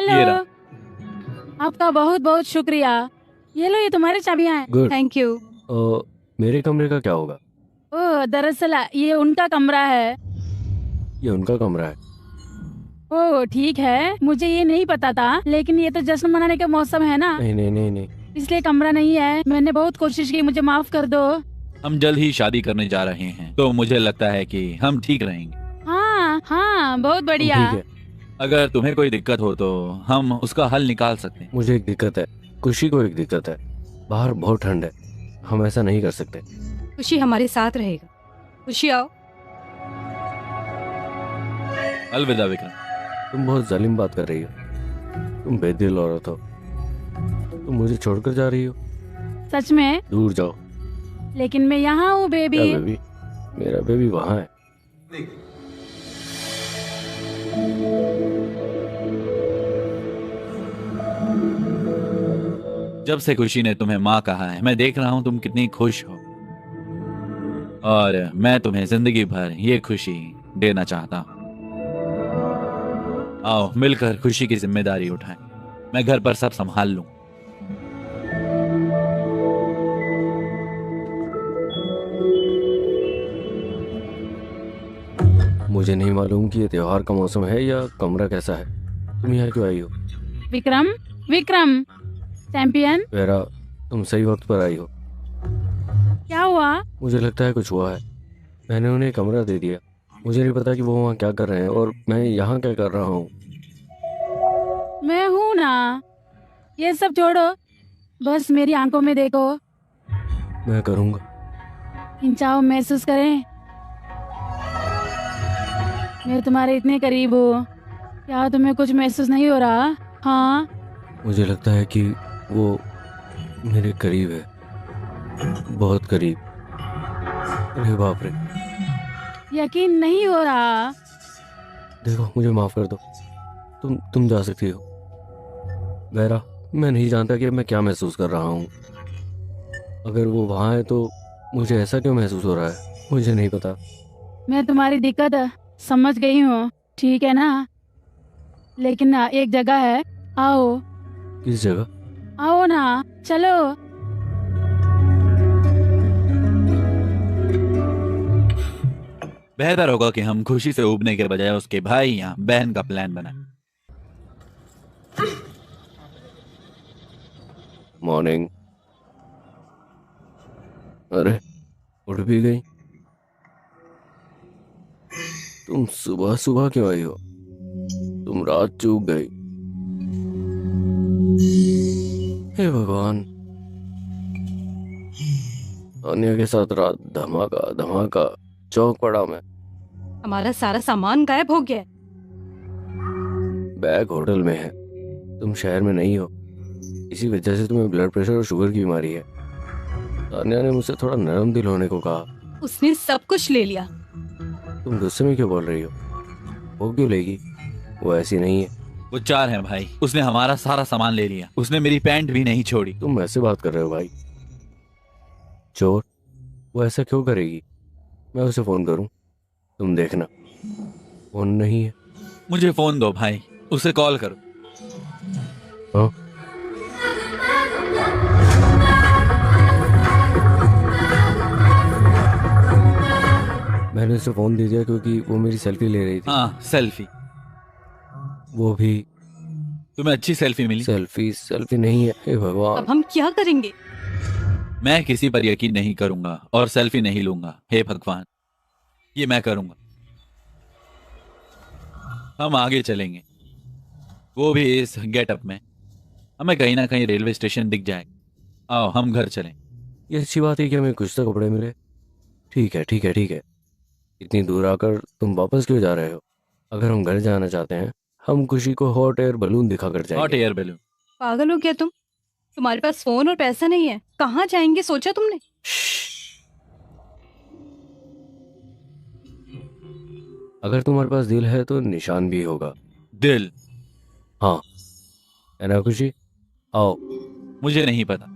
ये रहा। आपका बहुत बहुत शुक्रिया। ये लो, ये तुम्हारी चाबियां हैं। गुड। Thank you. मेरे कमरे का क्या होगा? ओह, दरअसल ये उनका कमरा है। ये उनका कमरा है। ओह ठीक है, मुझे ये नहीं पता था, लेकिन ये तो जश्न मनाने का मौसम है ना, नहीं नहीं नहीं नहीं, इसलिए कमरा नहीं है। मैंने बहुत कोशिश की, मुझे माफ कर दो। हम जल्द ही शादी करने जा रहे हैं, तो मुझे लगता है कि हम ठीक रहेंगे। हाँ हाँ, बहुत बढ़िया। ठीक है। अगर तुम्हें कोई दिक्कत हो तो हम उसका हल निकाल सकते हैं। मुझे एक दिक्कत है, खुशी को एक दिक्कत है। बाहर बहुत ठंड है, हम ऐसा नहीं कर सकते। खुशी हमारे साथ रहेगा। खुशी आओ। अलविदा विक्रम। तुम बहुत जालिम बात कर रही हो। तुम बेदिल औरत हो। तुम मुझे छोड़कर जा रही हो। सच में? दूर जाओ। लेकिन मैं यहाँ हूँ क्या बेबी। बेबी? मेरा बेबी वहाँ है। जब से खुशी ने तुम्हें माँ कहा है, मैं देख रहा हूँ तुम कितनी खुश हो, और मैं तुम्हें जिंदगी भर ये खुशी देना चाहता हूँ। आओ मिलकर खुशी की जिम्मेदारी उठाएं। मैं घर पर सब संभाल लूं। मुझे नहीं मालूम कि ये त्योहार का मौसम है या कमरा कैसा है। तुम यहाँ क्यों आई हो? विक्रम, विक्रम चैंपियन, वेरा, तुम सही वक्त पर आई हो। क्या हुआ? मुझे लगता है कुछ हुआ है। मैंने उन्हें कमरा दे दिया। मुझे नहीं पता कि वो वहाँ क्या कर रहे हैं और मैं यहाँ क्या कर रहा हूँ। मैं हूँ ना। ये सब छोड़ो, बस मेरी आंखों में देखो। मैं करूँगा। खिंचाव महसूस करें। मैं तुम्हारे इतने करीब हूँ, क्या तुम्हें कुछ महसूस नहीं हो रहा? हाँ, मुझे लगता है कि वो मेरे करीब है, बहुत करीब। अरे बाप रे, यकीन नहीं हो रहा। देखो, मुझे माफ कर दो। तुम जा सकती हो। गैरा, मैं नहीं जानता कि मैं क्या महसूस कर रहा हूँ। अगर वो वहाँ है तो मुझे ऐसा क्यों महसूस हो रहा है, मुझे नहीं पता। मैं तुम्हारी दिक्कत समझ गई हूँ, ठीक है ना? लेकिन ना, एक जगह है, आओ। किस जगह? आओ ना, चलो। बेहतर होगा कि हम खुशी से उबने के बजाय उसके भाई या बहन का प्लान बनाएं। मॉर्निंग। अरे, उठ भी गई? तुम सुबह सुबह क्यों आई हो? तुम रात चूक गई। हे भगवान, अन्य के साथ रात धमाका धमाका, चौक पड़ा मैं। हमारा सारा सामान गायब हो गया है। बैग होटल में है, तुम शहर में नहीं हो। इसी वजह से तुम्हें ब्लड प्रेशर और शुगर की बीमारी है। तान्या ने मुझसे थोड़ा नरम दिल होने को कहा। उसने सब कुछ ले लिया। तुम गुस्से में क्यों बोल रही हो? वो क्यों लेगी? वो ऐसी नहीं है। वो चार है भाई, उसने हमारा सारा सामान ले लिया। उसने मेरी पैंट भी नहीं छोड़ी। तुम ऐसे बात कर रहे हो भाई? चोर? वो ऐसा क्यों करेगी? मैं उसे फोन करूं? तुम देखना। फोन नहीं है। मुझे फोन दो भाई, उसे कॉल करो। हाँ? मैंने उसे फोन दे दिया क्योंकि वो मेरी सेल्फी ले रही थी। हाँ, सेल्फी। वो भी। तुम्हें अच्छी सेल्फी मिली? सेल्फी नहीं है। हे भगवान, अब हम क्या करेंगे? मैं किसी पर यकीन नहीं करूंगा और सेल्फी नहीं लूंगा। हे भगवान, ये मैं करूंगा। हम आगे चलेंगे, वो भी इस गेटअप में। हमें कहीं ना कहीं रेलवे स्टेशन दिख जाएगा। आओ हम घर चलें। ये अच्छी बात है कि हमें कुछ तो कपड़े मिले। ठीक है ठीक है ठीक है। इतनी दूर आकर तुम वापस क्यों जा रहे हो? अगर हम घर जाना चाहते हैं, हम खुशी को हॉट एयर बलून दिखाकर हॉट जाएंगे। Air balloon? पागल हो क्या तुम? तुम्हारे पास फोन और पैसा नहीं है, कहाँ जाएंगे सोचा तुमने? अगर तुम्हारे पास दिल है तो निशान भी होगा। दिल? हाँ, है ना खुशी? आओ। मुझे नहीं पता।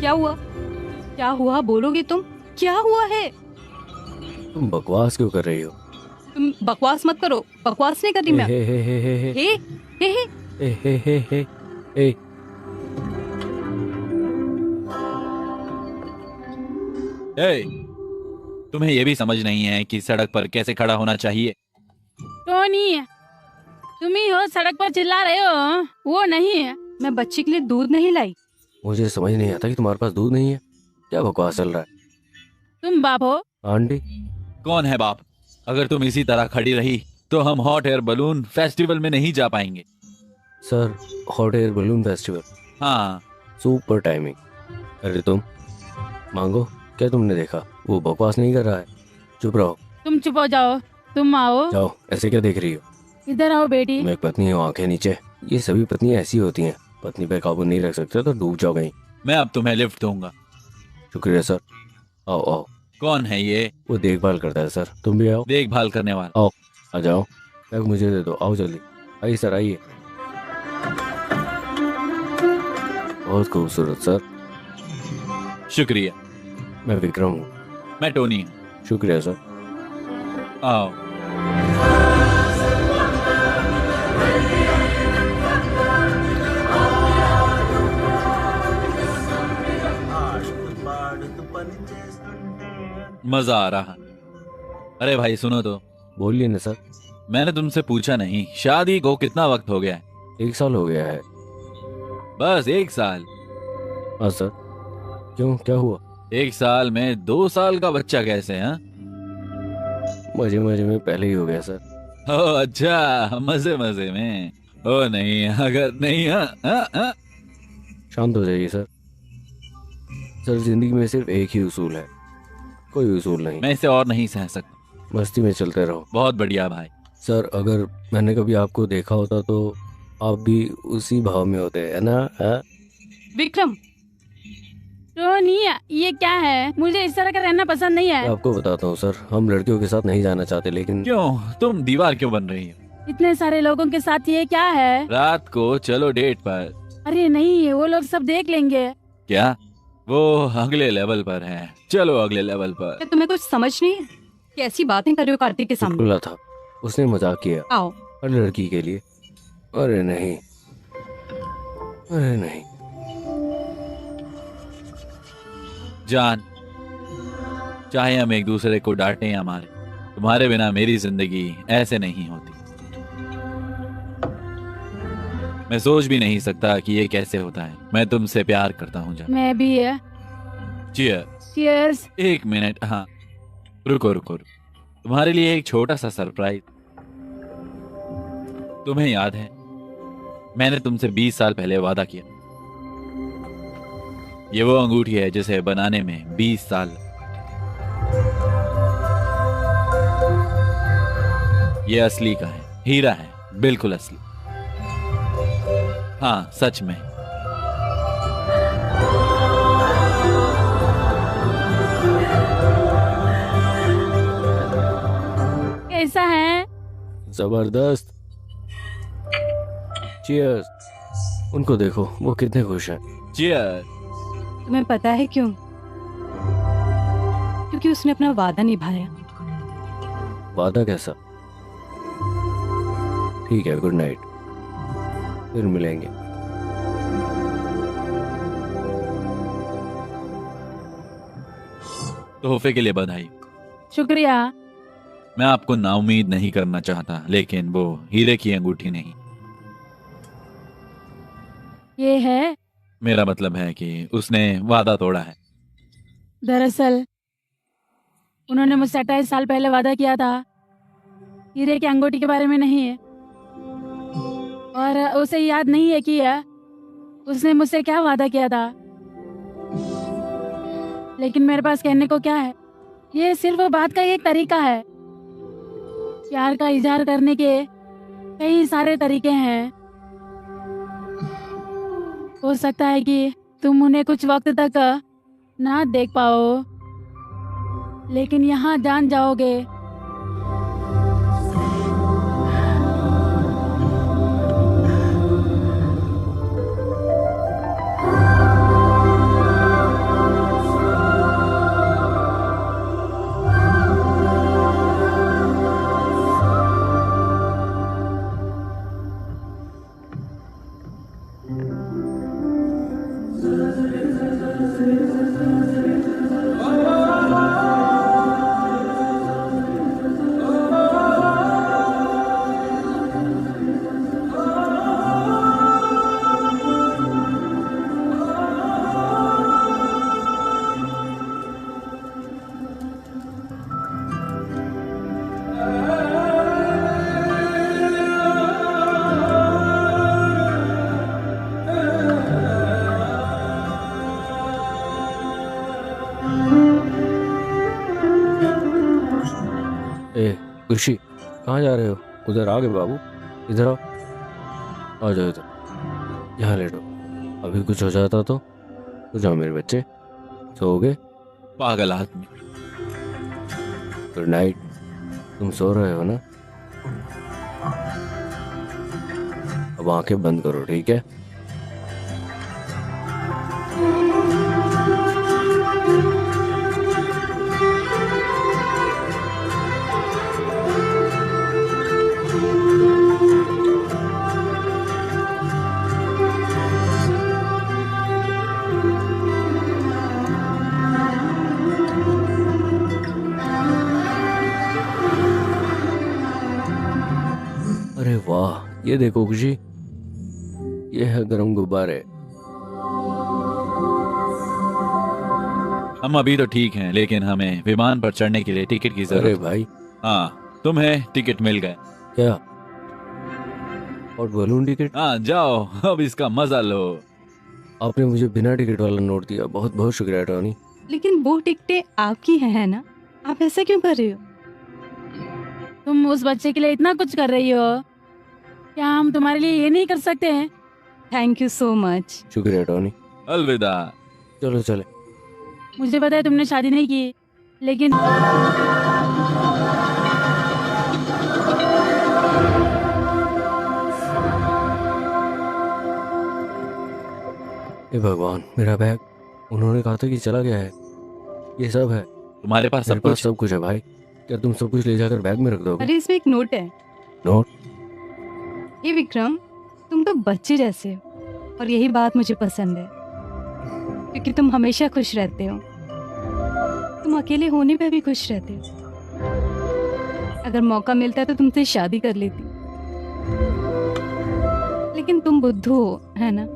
क्या हुआ? क्या हुआ बोलोगे तुम? क्या हुआ है? तुम बकवास क्यों कर रही हो? तुम बकवास मत करो। बकवास नहीं कर रही मैं। हे हे हे हे हे हे हे हे हे हे हे हे हे। ए, तुम्हें यह भी समझ नहीं है कि सड़क पर कैसे खड़ा होना चाहिए? टोनी, तुम ही हो सड़क पर चिल्ला रहे हो, वो नहीं है। मैं बच्चे के लिए दूध नहीं लाई। मुझे समझ नहीं आता कि तुम्हारे पास दूध नहीं है। क्या बकवास चल रहा है? तुम बाप हो? आंटी? कौन है बाप? अगर तुम इसी तरह खड़ी रही तो हम हॉट एयर बलून फेस्टिवल में नहीं जा पाएंगे। Sir, hot air balloon festival? हाँ। Super timing. अरे तुम मांगो, क्या तुमने देखा? वो बकवास नहीं कर रहा है। चुप रहो। तुम चुप हो जाओ। तुम आओ। जाओ, ऐसे क्या देख रही हो? इधर आओ बेटी। मैं एक पत्नी हूँ, आंखें नीचे। ये सभी पत्नियां ऐसी होती हैं। पत्नी पे काबू नहीं रख सकते तो डूब जाओ। गई। मैं अब तुम्हें लिफ्ट दूंगा। शुक्रिया सर। आओ आओ। कौन है ये? वो देखभाल करता है सर। तुम भी आओ। देखभाल करने वाला? आओ, आ जाओ। बैग मुझे दे दो। आओ जल्दी। आइए सर, आइए। बहुत खूबसूरत सर। शुक्रिया। मैं विक्रम हूँ। मैं टोनी हूँ। शुक्रिया सर। आओ। मजा आ रहा। अरे भाई सुनो तो। बोलिए ना सर। मैंने तुमसे पूछा नहीं, शादी को कितना वक्त हो गया है? 1 साल हो गया है। बस 1 साल? हाँ सर। क्यों, क्या हुआ? 1 साल में 2 साल का बच्चा कैसे? हाँ, मजे मजे में पहले ही हो गया सर। ओ अच्छा, मजे मजे में। ओ नहीं, अगर नहीं। हाँ। शांत हो जाइए सर। सर, जिंदगी में सिर्फ एक ही उसूल है, कोई उसूल नहीं। मैं इसे और नहीं सह सकता। मस्ती में चलते रहो। बहुत बढ़िया भाई। सर, अगर मैंने कभी आपको देखा होता तो आप भी उसी भाव में होते, है ना? हाँ? विक्रम, टोनी, ये क्या है? मुझे इस तरह का रहना पसंद नहीं मैं है। आपको बताता हूँ सर, हम लड़कियों के साथ नहीं जाना चाहते, लेकिन क्यों? तुम दीवार क्यों बन रही हो? इतने सारे लोगों के साथ ये क्या है? रात को चलो डेट पर। अरे नहीं, वो लोग सब देख लेंगे। क्या? वो अगले लेवल पर है। चलो अगले लेवल पर। क्या तुम्हें कुछ समझ नहीं है? कैसी बातें कर रहे हो कार्तिक के सामने? चुटकुला था, उसने मजाक किया आओ। हर लड़की के लिए। अरे नहीं, अरे नहीं। जान, चाहे हम एक दूसरे को डांटे या मारे, तुम्हारे बिना मेरी जिंदगी ऐसे नहीं होती। मैं सोच भी नहीं सकता कि ये कैसे होता है। मैं तुमसे प्यार करता हूँ जान। मैं भी है। चियर। Cheers। एक मिनट, हाँ, रुको रुको रुको। तुम्हारे लिए एक छोटा सा सरप्राइज। तुम्हें याद है, मैंने तुमसे 20 साल पहले वादा किया। ये वो अंगूठी है जिसे बनाने में 20 साल। ये असली का है, हीरा है, बिल्कुल असली। हाँ, सच में। कैसा है? जबरदस्त। चीयर्स। उनको देखो, वो कितने खुश हैं। चियर। तुम्हें पता है क्यों? क्योंकि उसने अपना वादा निभाया। वादा कैसा? ठीक है, गुड नाइट, फिर मिलेंगे। तोहफे के लिए बधाई। शुक्रिया। मैं आपको नाउम्मीद नहीं करना चाहता, लेकिन वो हीरे की अंगूठी नहीं। ये है। मेरा मतलब है कि उसने वादा तोड़ा है। दरअसल उन्होंने मुझसे 28 साल पहले वादा किया था, हीरे की अंगूठी के बारे में नहीं है। और उसे याद नहीं है कि उसने मुझसे क्या वादा किया था। लेकिन मेरे पास कहने को क्या है? ये सिर्फ बात का एक तरीका है। प्यार का इजहार करने के कई सारे तरीके हैं। हो सकता है कि तुम उन्हें कुछ वक्त तक ना देख पाओ, लेकिन यहाँ जान जाओगे। ए खुशी, कहाँ जा रहे हो? उधर आ गए बाबू, इधर आओ, आ जाओ इधर, यहाँ लेटो। अभी कुछ हो जाता तो जाओ मेरे बच्चे, सोओगे? पागल आदमी। Good night. तुम सो रहे हो ना? अब आंखें बंद करो, ठीक है? अरे वाह, ये देखो खुशी, ये है गरम गुब्बारे। हम अभी तो ठीक हैं, लेकिन हमें विमान पर चढ़ने के लिए टिकट की अरे जरूरत है। भाई, हाँ, तुम्हें टिकट मिल गए। क्या? और बलून टिकट? हाँ, जाओ अब इसका मजा लो। आपने मुझे बिना टिकट वाला नोट दिया, बहुत बहुत शुक्रिया टॉनी। लेकिन वो टिकटें आपकी है ना? आप ऐसा क्यों कर रहे हो? तुम उस बच्चे के लिए इतना कुछ कर रही हो, क्या हम तुम्हारे लिए ये नहीं कर सकते हैं? Thank you so much. शुक्रिया टॉनी। अलविदा। चलो चले, मुझे पता है तुमने शादी नहीं की, लेकिन हे भगवान, मेरा बैग। उन्होंने कहा था कि चला गया है। ये सब है। तुम्हारे पास मेरे सब पास कुछ? सब कुछ है भाई। क्या तुम सब कुछ ले जाकर बैग में रख दोगे? अरे इसमें एक नोट है। नोट? ये विक्रम, तुम तो बच्चे जैसे हो और यही बात मुझे पसंद है, क्योंकि तुम हमेशा खुश रहते हो। तुम अकेले होने पे भी खुश रहते हो। अगर मौका मिलता तो तुमसे शादी कर लेती, लेकिन तुम बुद्धू हो, है ना?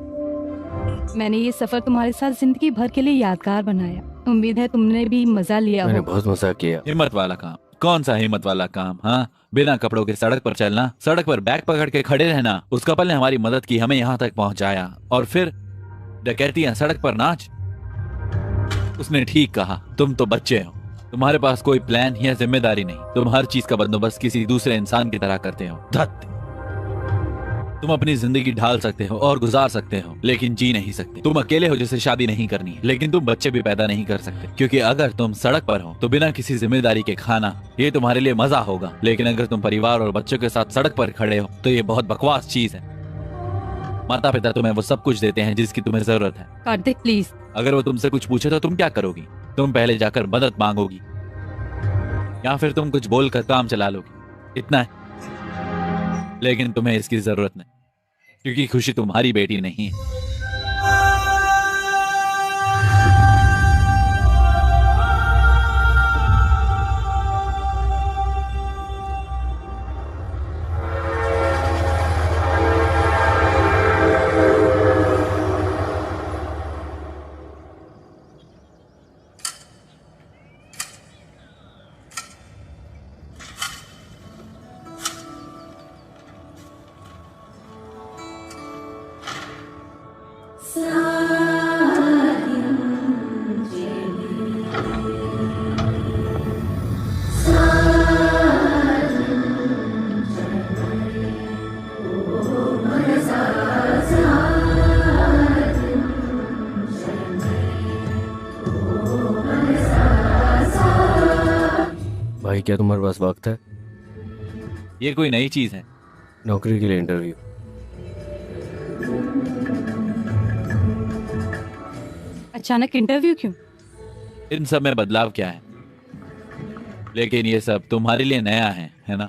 मैंने ये सफर तुम्हारे साथ जिंदगी भर के लिए यादगार बनाया। उम्मीद है तुमने भी मजा लिया मैंने हो। बहुत मजा किया। हिम्मत वाला काम? कौन सा हिम्मत वाला काम? हाँ, बिना कपड़ों के सड़क पर चलना, सड़क पर बैग पकड़ के खड़े रहना। उस कपल ने हमारी मदद की, हमें यहाँ तक पहुंचाया, और फिर डकैतियां, सड़क पर नाच। उसने ठीक कहा, तुम तो बच्चे हो, तुम्हारे पास कोई प्लान या जिम्मेदारी नहीं। तुम हर चीज का बंदोबस्त किसी दूसरे इंसान की तरह करते हो। धत! तुम अपनी जिंदगी ढाल सकते हो और गुजार सकते हो, लेकिन जी नहीं सकते। तुम अकेले हो जिसे शादी नहीं करनी है, लेकिन तुम बच्चे भी पैदा नहीं कर सकते, क्योंकि अगर तुम सड़क पर हो तो बिना किसी जिम्मेदारी के खाना, ये तुम्हारे लिए मजा होगा। लेकिन अगर तुम परिवार और बच्चों के साथ सड़क पर खड़े हो तो ये बहुत बकवास चीज है। माता पिता तुम्हें वो सब कुछ देते हैं जिसकी तुम्हें जरूरत है। कार्तिक प्लीज। अगर वो तुमसे कुछ पूछे तो तुम क्या करोगी? तुम पहले जाकर मदद मांगोगी, या फिर तुम कुछ बोलकर काम चला लोगी। इतना है। लेकिन तुम्हें इसकी जरूरत नहीं, क्योंकि खुशी तुम्हारी बेटी नहीं है। भाई, क्या तुम्हारे पास वक्त है? ये कोई नई चीज है? नौकरी के लिए इंटरव्यू। अचानक इंटरव्यू क्यों? इन सब में बदलाव क्या है? लेकिन ये सब तुम्हारे लिए नया है ना?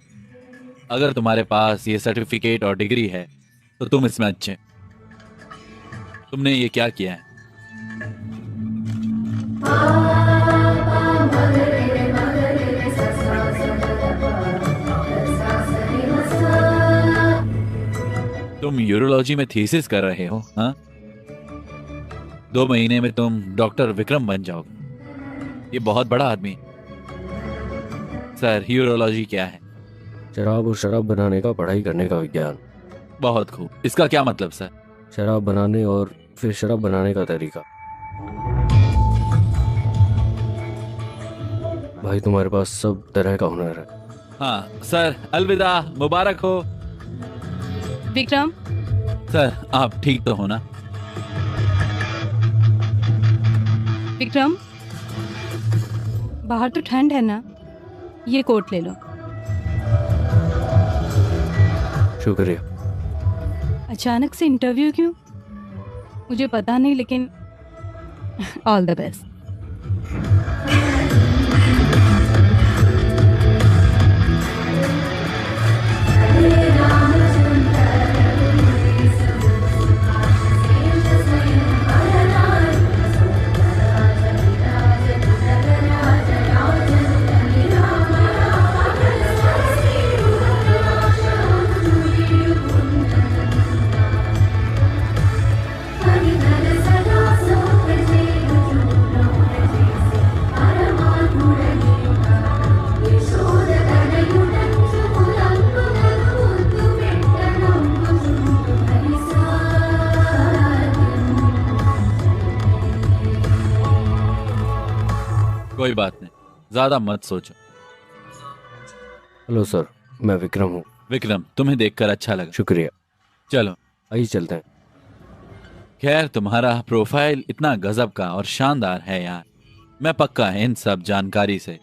अगर तुम्हारे पास ये सर्टिफिकेट और डिग्री है तो तुम इसमें अच्छे। तुमने ये क्या किया है? तुम यूरोलॉजी में थीसिस कर रहे हो? हाँ, 2 महीने में तुम डॉक्टर विक्रम बन जाओगे। ये बहुत बड़ा आदमी है। सर, यूरोलॉजी क्या है? शराब और शराब बनाने का पढ़ाई करने का विज्ञान। बहुत खूब। इसका क्या मतलब सर? शराब बनाने और फिर शराब बनाने का तरीका। भाई, तुम्हारे पास सब तरह का हुनर है। हाँ सर, अलविदा, मुबारक हो। विक्रम, सर, आप ठीक तो हो ना? विक्रम, बाहर तो ठंड है ना? ये कोट ले लो। शुक्रिया। अचानक से इंटरव्यू क्यों? मुझे पता नहीं, लेकिन ऑल द बेस्ट। कोई बात नहीं, ज्यादा मत सोचो। हेलो सर, मैं विक्रम हूँ। विक्रम, तुम्हें देखकर अच्छा लगा। शुक्रिया। चलो आइए चलते हैं। खैर, तुम्हारा प्रोफाइल इतना गजब का और शानदार है यार। मैं पक्का इन सब जानकारी से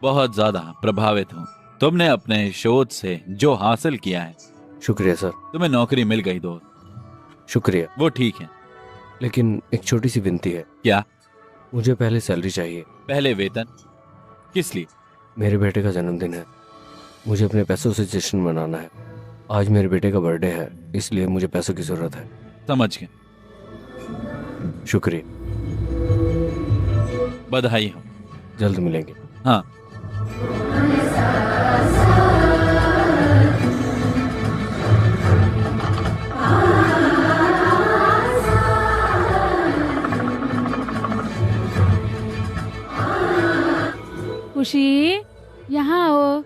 बहुत ज्यादा प्रभावित हूँ। तुमने अपने शोध से जो हासिल किया है, शुक्रिया सर। तुम्हें नौकरी मिल गई दोस्त, शुक्रिया। वो ठीक है। लेकिन एक छोटी सी विनती है। क्या? मुझे पहले सैलरी चाहिए। पहले वेतन? किस लिए? मेरे बेटे का जन्मदिन है, मुझे अपने पैसों से जश्न मनाना है। आज मेरे बेटे का बर्थडे है, इसलिए मुझे पैसों की जरूरत है। समझ गए। शुक्रिया। बधाई हो। जल्द मिलेंगे। हाँ। खुशी, यहाँ आओ।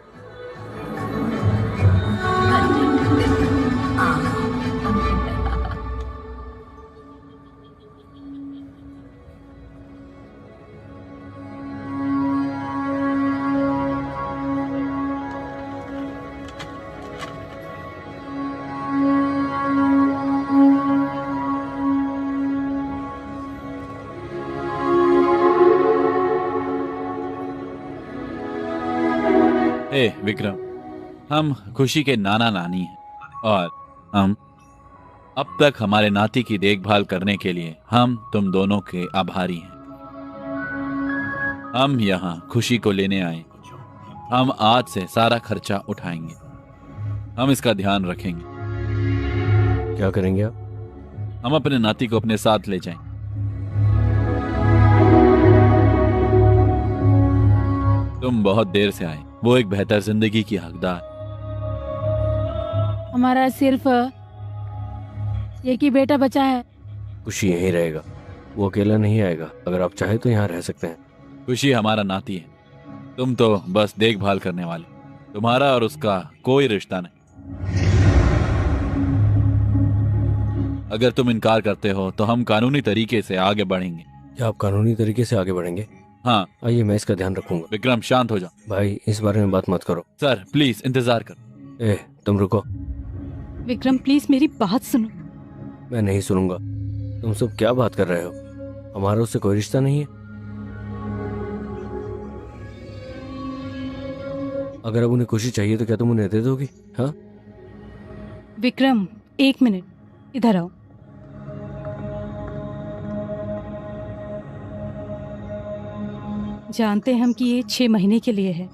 ए विक्रम, हम खुशी के नाना नानी हैं और हम अब तक हमारे नाती की देखभाल करने के लिए हम तुम दोनों के आभारी हैं। हम यहाँ खुशी को लेने आए। हम आज से सारा खर्चा उठाएंगे। हम इसका ध्यान रखेंगे। क्या करेंगे आप? हम अपने नाती को अपने साथ ले जाएं। तुम बहुत देर से आए। वो एक बेहतर जिंदगी की हकदार। हमारा सिर्फ एक ही बेटा बचा है। खुशी यहीं रहेगा, वो अकेला नहीं आएगा। अगर आप चाहे तो यहाँ रह सकते हैं। खुशी हमारा नाती है, तुम तो बस देखभाल करने वाले। तुम्हारा और उसका कोई रिश्ता नहीं। अगर तुम इनकार करते हो तो हम कानूनी तरीके से आगे बढ़ेंगे। क्या आप कानूनी तरीके से आगे बढ़ेंगे? हाँ। आइए, मैं इसका ध्यान रखूंगा। विक्रम, शांत हो जाओ। भाई, इस बारे में बात मत करो। सर प्लीज इंतजार करो। तुम रुको। विक्रम प्लीज मेरी बात सुनो। मैं नहीं सुनूंगा। तुम सब क्या बात कर रहे हो? हमारा उससे कोई रिश्ता नहीं है। अगर अब उन्हें खुशी चाहिए तो क्या तुम उन्हें दे दोगी? हाँ विक्रम, एक मिनट, इधर आओ। जानते हैं हम कि ये 6 महीने के लिए है,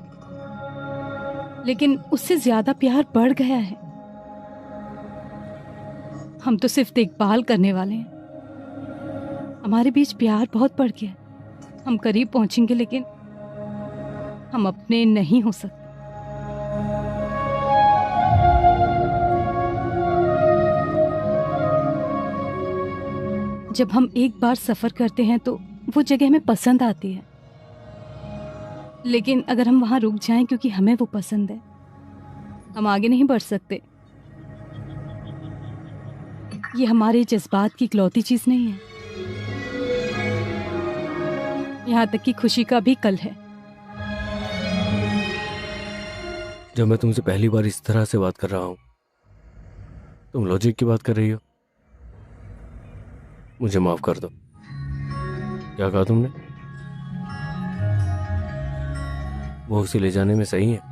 लेकिन उससे ज्यादा प्यार बढ़ गया है। हम तो सिर्फ देखभाल करने वाले हैं। हमारे बीच प्यार बहुत बढ़ गया है। हम करीब पहुंचेंगे, लेकिन हम अपने नहीं हो सकते। जब हम एक बार सफर करते हैं तो वो जगह हमें पसंद आती है, लेकिन अगर हम वहां रुक जाएं क्योंकि हमें वो पसंद है, हम आगे नहीं बढ़ सकते। ये हमारे जज्बात की इकलौती चीज नहीं है। यहाँ तक कि खुशी का भी कल है। जब मैं तुमसे पहली बार इस तरह से बात कर रहा हूं, तुम लॉजिक की बात कर रही हो। मुझे माफ कर दो। क्या कहा तुमने? वो उसे ले जाने में सही है?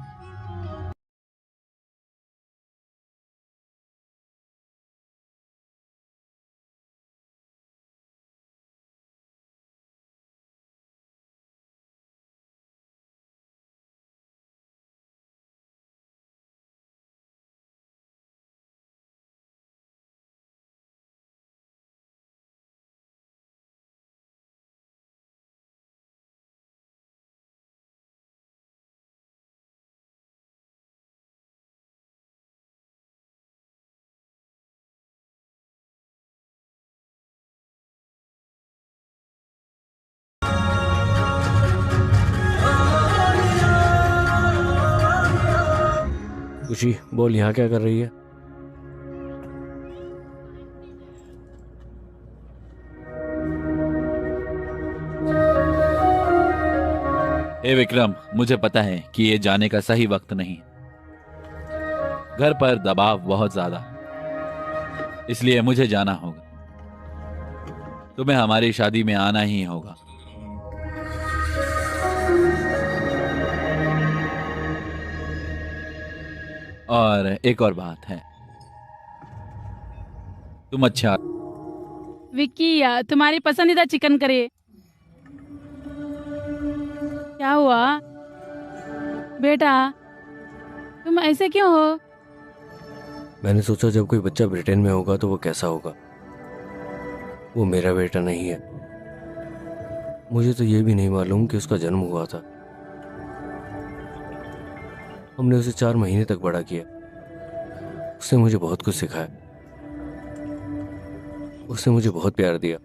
खुशी, बोल, यहाँ क्या कर रही है? हे विक्रम, मुझे पता है कि ये जाने का सही वक्त नहीं है। घर पर दबाव बहुत ज्यादा, इसलिए मुझे जाना होगा। तुम्हें हमारी शादी में आना ही होगा। और एक और बात है, तुम अच्छा विक्की तुम्हारी पसंदीदा चिकन करी। क्या हुआ बेटा, तुम ऐसे क्यों हो? मैंने सोचा जब कोई बच्चा ब्रिटेन में होगा तो वो कैसा होगा। वो मेरा बेटा नहीं है। मुझे तो ये भी नहीं मालूम कि उसका जन्म हुआ था। हमने उसे 4 महीने तक बड़ा किया। उसने मुझे बहुत कुछ सिखाया। उसने मुझे बहुत प्यार दिया।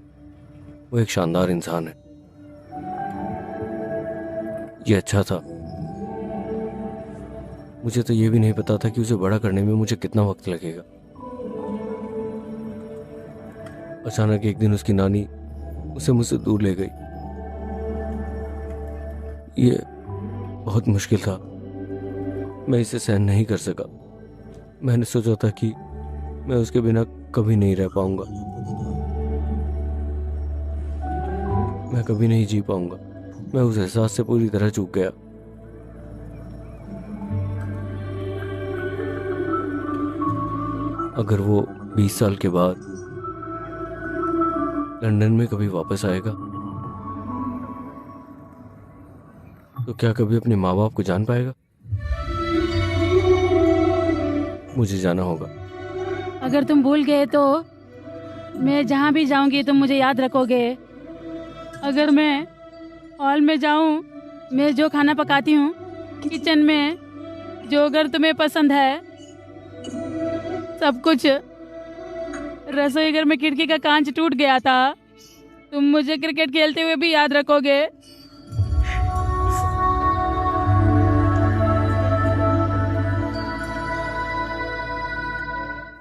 वो एक शानदार इंसान है। ये अच्छा था। मुझे तो ये भी नहीं पता था कि उसे बड़ा करने में मुझे कितना वक्त लगेगा। अचानक एक दिन उसकी नानी उसे मुझसे दूर ले गई। ये बहुत मुश्किल था। मैं इसे सहन नहीं कर सका। मैंने सोचा था कि मैं उसके बिना कभी नहीं रह पाऊंगा। मैं कभी नहीं जी पाऊंगा। मैं उस एहसास से पूरी तरह चूक गया। अगर वो 20 साल के बाद लंदन में कभी वापस आएगा तो क्या कभी अपने माँ बाप को जान पाएगा? मुझे जाना होगा। अगर तुम भूल गए तो मैं जहाँ भी जाऊंगी तुम मुझे याद रखोगे। अगर मैं हॉल में जाऊं, मैं जो खाना पकाती हूँ किचन में, जो अगर तुम्हें पसंद है सब कुछ, रसोई घर में खिड़की का कांच टूट गया था, तुम मुझे क्रिकेट खेलते हुए भी याद रखोगे।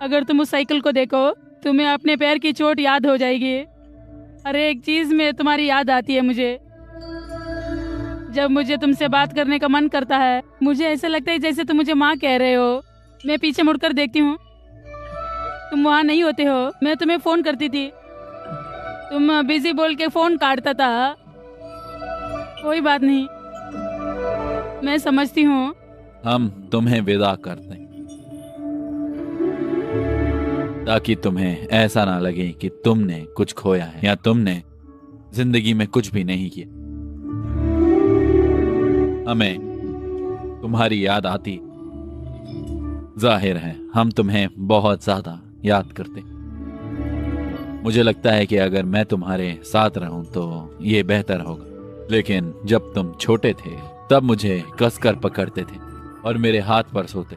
अगर तुम उस साइकिल को देखो तुम्हें अपने पैर की चोट याद हो जाएगी। हर एक चीज में तुम्हारी याद आती है मुझे। जब मुझे तुमसे बात करने का मन करता है मुझे ऐसा लगता है जैसे तुम मुझे माँ कह रहे हो। मैं पीछे मुड़कर देखती हूँ, तुम वहाँ नहीं होते हो। मैं तुम्हें फोन करती थी, तुम बिजी बोल के फोन काटता था। कोई बात नहीं, मैं समझती हूँ। हम तुम्हें विदा करते हैं ताकि तुम्हें ऐसा ना लगे कि तुमने कुछ खोया है या तुमने जिंदगी में कुछ भी नहीं किया। हमें तुम्हारी याद आती, जाहिर है हम तुम्हें बहुत ज्यादा याद करते। मुझे लगता है कि अगर मैं तुम्हारे साथ रहूं तो ये बेहतर होगा। लेकिन जब तुम छोटे थे तब मुझे कसकर पकड़ते थे और मेरे हाथ पर सोते।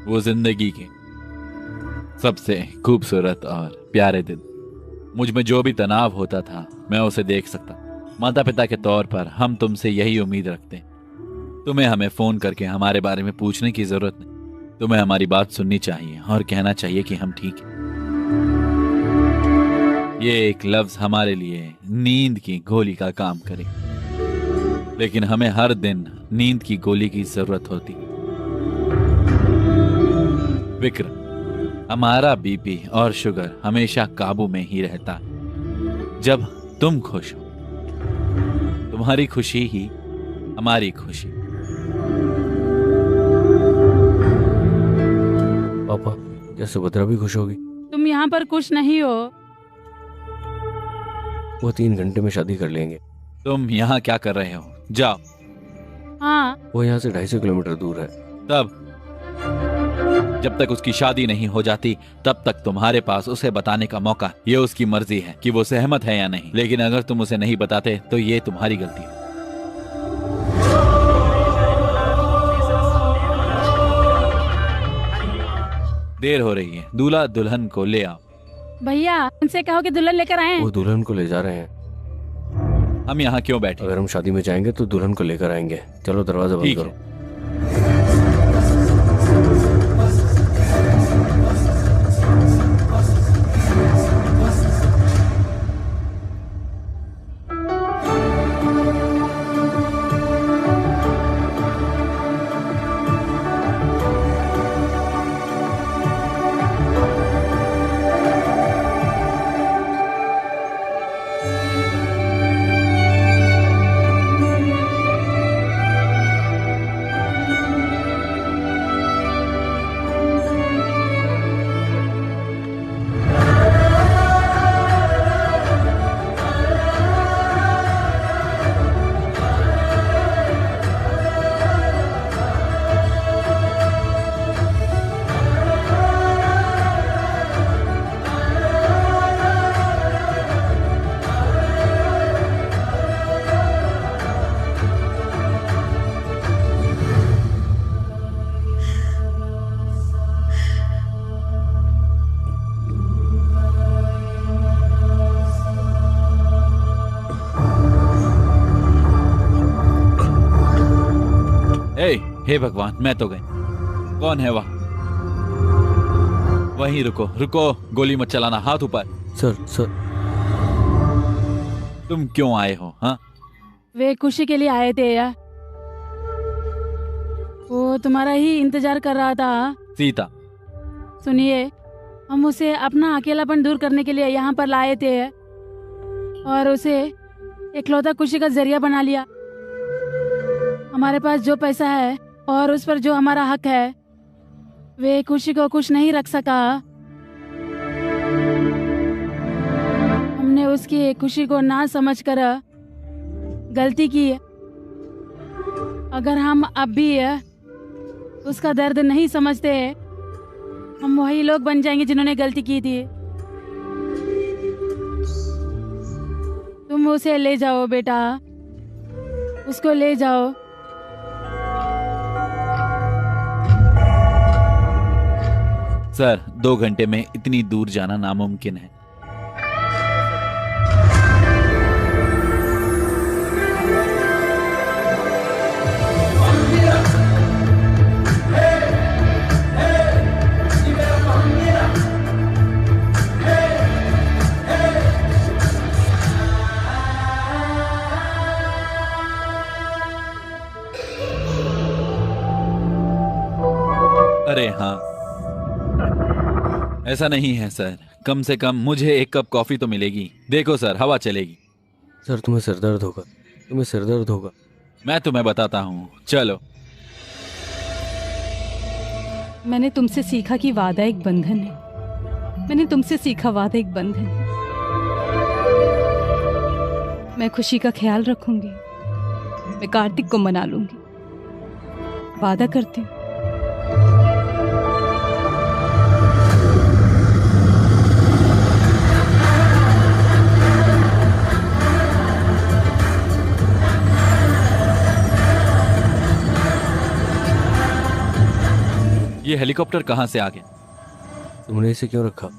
वो जिंदगी के सबसे खूबसूरत और प्यारे दिन। मुझ में जो भी तनाव होता था मैं उसे देख सकता। माता पिता के तौर पर हम तुमसे यही उम्मीद रखते हैं। तुम्हें हमें फोन करके हमारे बारे में पूछने की जरूरत नहीं। तुम्हें हमारी बात सुननी चाहिए और कहना चाहिए कि हम ठीक हैं। ये एक लफ्ज हमारे लिए नींद की गोली का काम करे, लेकिन हमें हर दिन नींद की गोली की जरूरत होती। विक्रम, हमारा बीपी और शुगर हमेशा काबू में ही रहता है जब तुम खुश हो। तुम्हारी खुशी ही हमारी खुशी। पापा, क्या सुभद्रा भी खुश होगी? तुम यहाँ पर खुश नहीं हो। वो 3 घंटे में शादी कर लेंगे। तुम यहाँ क्या कर रहे हो? जाओ। हाँ, वो यहाँ से 250 किलोमीटर दूर है। तब जब तक उसकी शादी नहीं हो जाती तब तक तुम्हारे पास उसे बताने का मौका। ये उसकी मर्जी है कि वो सहमत है या नहीं। लेकिन अगर तुम उसे नहीं बताते तो ये तुम्हारी गलती है। देर हो रही है, दूल्हा दुल्हन को ले आओ। भैया उनसे कहो कि दुल्हन लेकर आए। वो दुल्हन को ले जा रहे हैं। हम यहाँ क्यों बैठे? अगर हम शादी में जाएंगे तो दुल्हन को लेकर आएंगे। चलो दरवाजा बंद ठीक करो। है। हे भगवान, मैं तो गई। कौन है वहाँ? वहीं रुको, रुको, गोली मत चलाना, हाथ ऊपर। सर तुम क्यों आए हो? हाँ, वे खुशी के लिए आए थे यार, वो तुम्हारा ही इंतजार कर रहा था। सीता, सुनिए, हम उसे अपना अकेलापन दूर करने के लिए यहाँ पर लाए थे और उसे इकलौता खुशी का जरिया बना लिया। हमारे पास जो पैसा है और उस पर जो हमारा हक है, वे खुशी को खुश नहीं रख सका। हमने उसकी खुशी को ना समझकर गलती की। अगर हम अब भी उसका दर्द नहीं समझते, हम वही लोग बन जाएंगे जिन्होंने गलती की थी। तुम उसे ले जाओ बेटा, उसको ले जाओ। सर 2 घंटे में इतनी दूर जाना नामुमकिन है। अरे हाँ, ऐसा नहीं है सर, कम से कम मुझे 1 कप कॉफी तो मिलेगी। देखो सर, हवा चलेगी। सर तुम्हें सिरदर्द होगा, तुम्हें सिरदर्द होगा। मैं तुम्हें बताता हूँ, चलो। मैंने तुमसे सीखा कि वादा एक बंधन है। मैंने तुमसे सीखा वादा एक बंधन है। मैं खुशी का ख्याल रखूंगी, मैं कार्तिक को मना लूंगी, वादा करती हूँ। ये हेलीकॉप्टर कहाँ से आ गया? तुमने इसे क्यों रखा?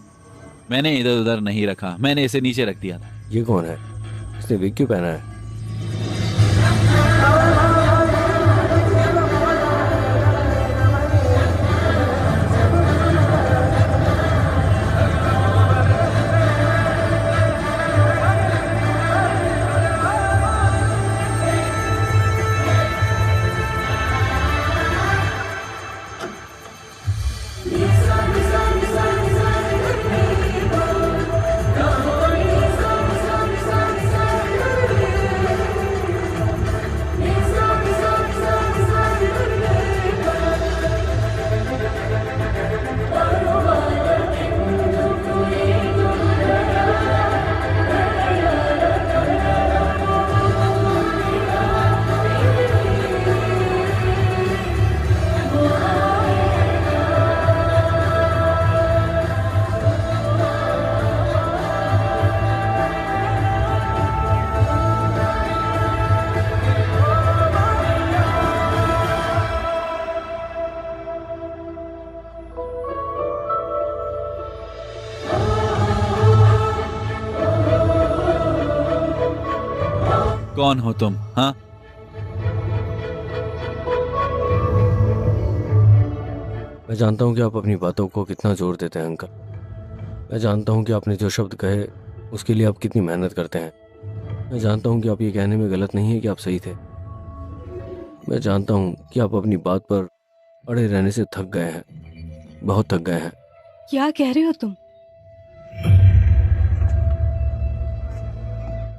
मैंने इधर उधर नहीं रखा, मैंने इसे नीचे रख दिया था। ये कौन है? इसने विग क्यों पहना है? कौन हो तुम? हाँ, मैं जानता हूँ कि आप अपनी बातों को कितना जोर देते हैं अंकल। मैं जानता हूँ कि आपने जो शब्द कहे उसके लिए आप कितनी मेहनत करते हैं। मैं जानता हूँ कि आप ये कहने में गलत नहीं है कि आप सही थे। मैं जानता हूँ कि आप अपनी बात पर अड़े रहने से थक गए हैं, बहुत थक गए हैं। क्या कह रहे हो तुम?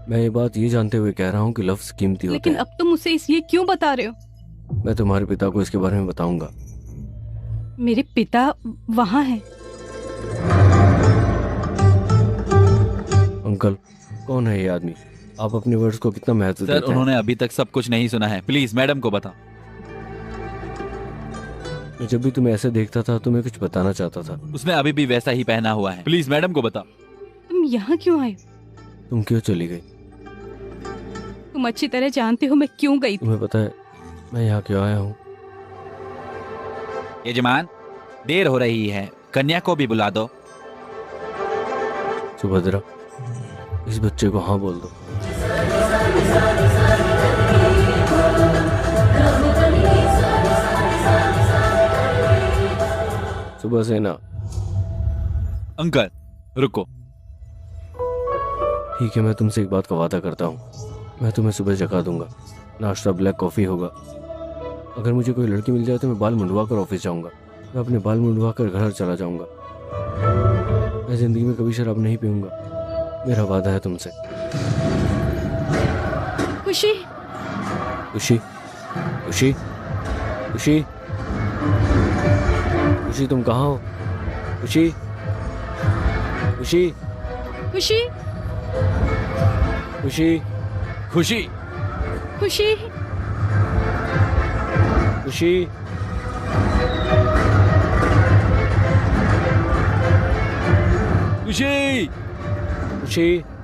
मैं ये बात ये जानते हुए कह रहा हूँ कि लफ्ज कीमती होते लेकिन हैं। अब तुम उसे इसलिए क्यों बता रहे हो? मैं तुम्हारे पिता को इसके बारे में बताऊंगा। मेरे पिता वहाँ हैं। अंकल, कौन है ये आदमी? आप अपने वर्ड्स को कितना महत्व सर देते हैं? उन्होंने अभी तक सब कुछ नहीं सुना है, प्लीज मैडम को बताओ। मैं जब भी तुम्हें ऐसे देखता था तो मैं कुछ बताना चाहता था। उसने अभी भी वैसा ही पहना हुआ है, प्लीज मैडम को बताओ। तुम यहाँ क्यों आए? तुम क्यों चली गई? तुम अच्छी तरह जानते हो मैं क्यों गई थी। तुम्हें पता है मैं यहाँ क्यों आया हूँ? यजमान, देर हो रही है, कन्या को भी बुला दो। सुभद्रा, इस बच्चे को हाँ बोल दो। सुबह से ना। अंकल रुको। ठीक है, मैं तुमसे एक बात का वादा करता हूँ, मैं तुम्हें सुबह जगा दूंगा। नाश्ता ब्लैक कॉफ़ी होगा। अगर मुझे कोई लड़की मिल जाए तो मैं बाल मुंडवा कर ऑफिस जाऊंगा। मैं अपने बाल मुंडवा कर घर चला जाऊंगा। मैं जिंदगी में कभी शराब नहीं पीऊंगा, मेरा वादा है तुमसे। खुशी, खुशी, खुशी, खुशी, खुशी, तुम कहाँ हो? खुशी, खुशी, खुशी, खुशी, खुशी, खुशी, खुशी, खुशी, खुशी।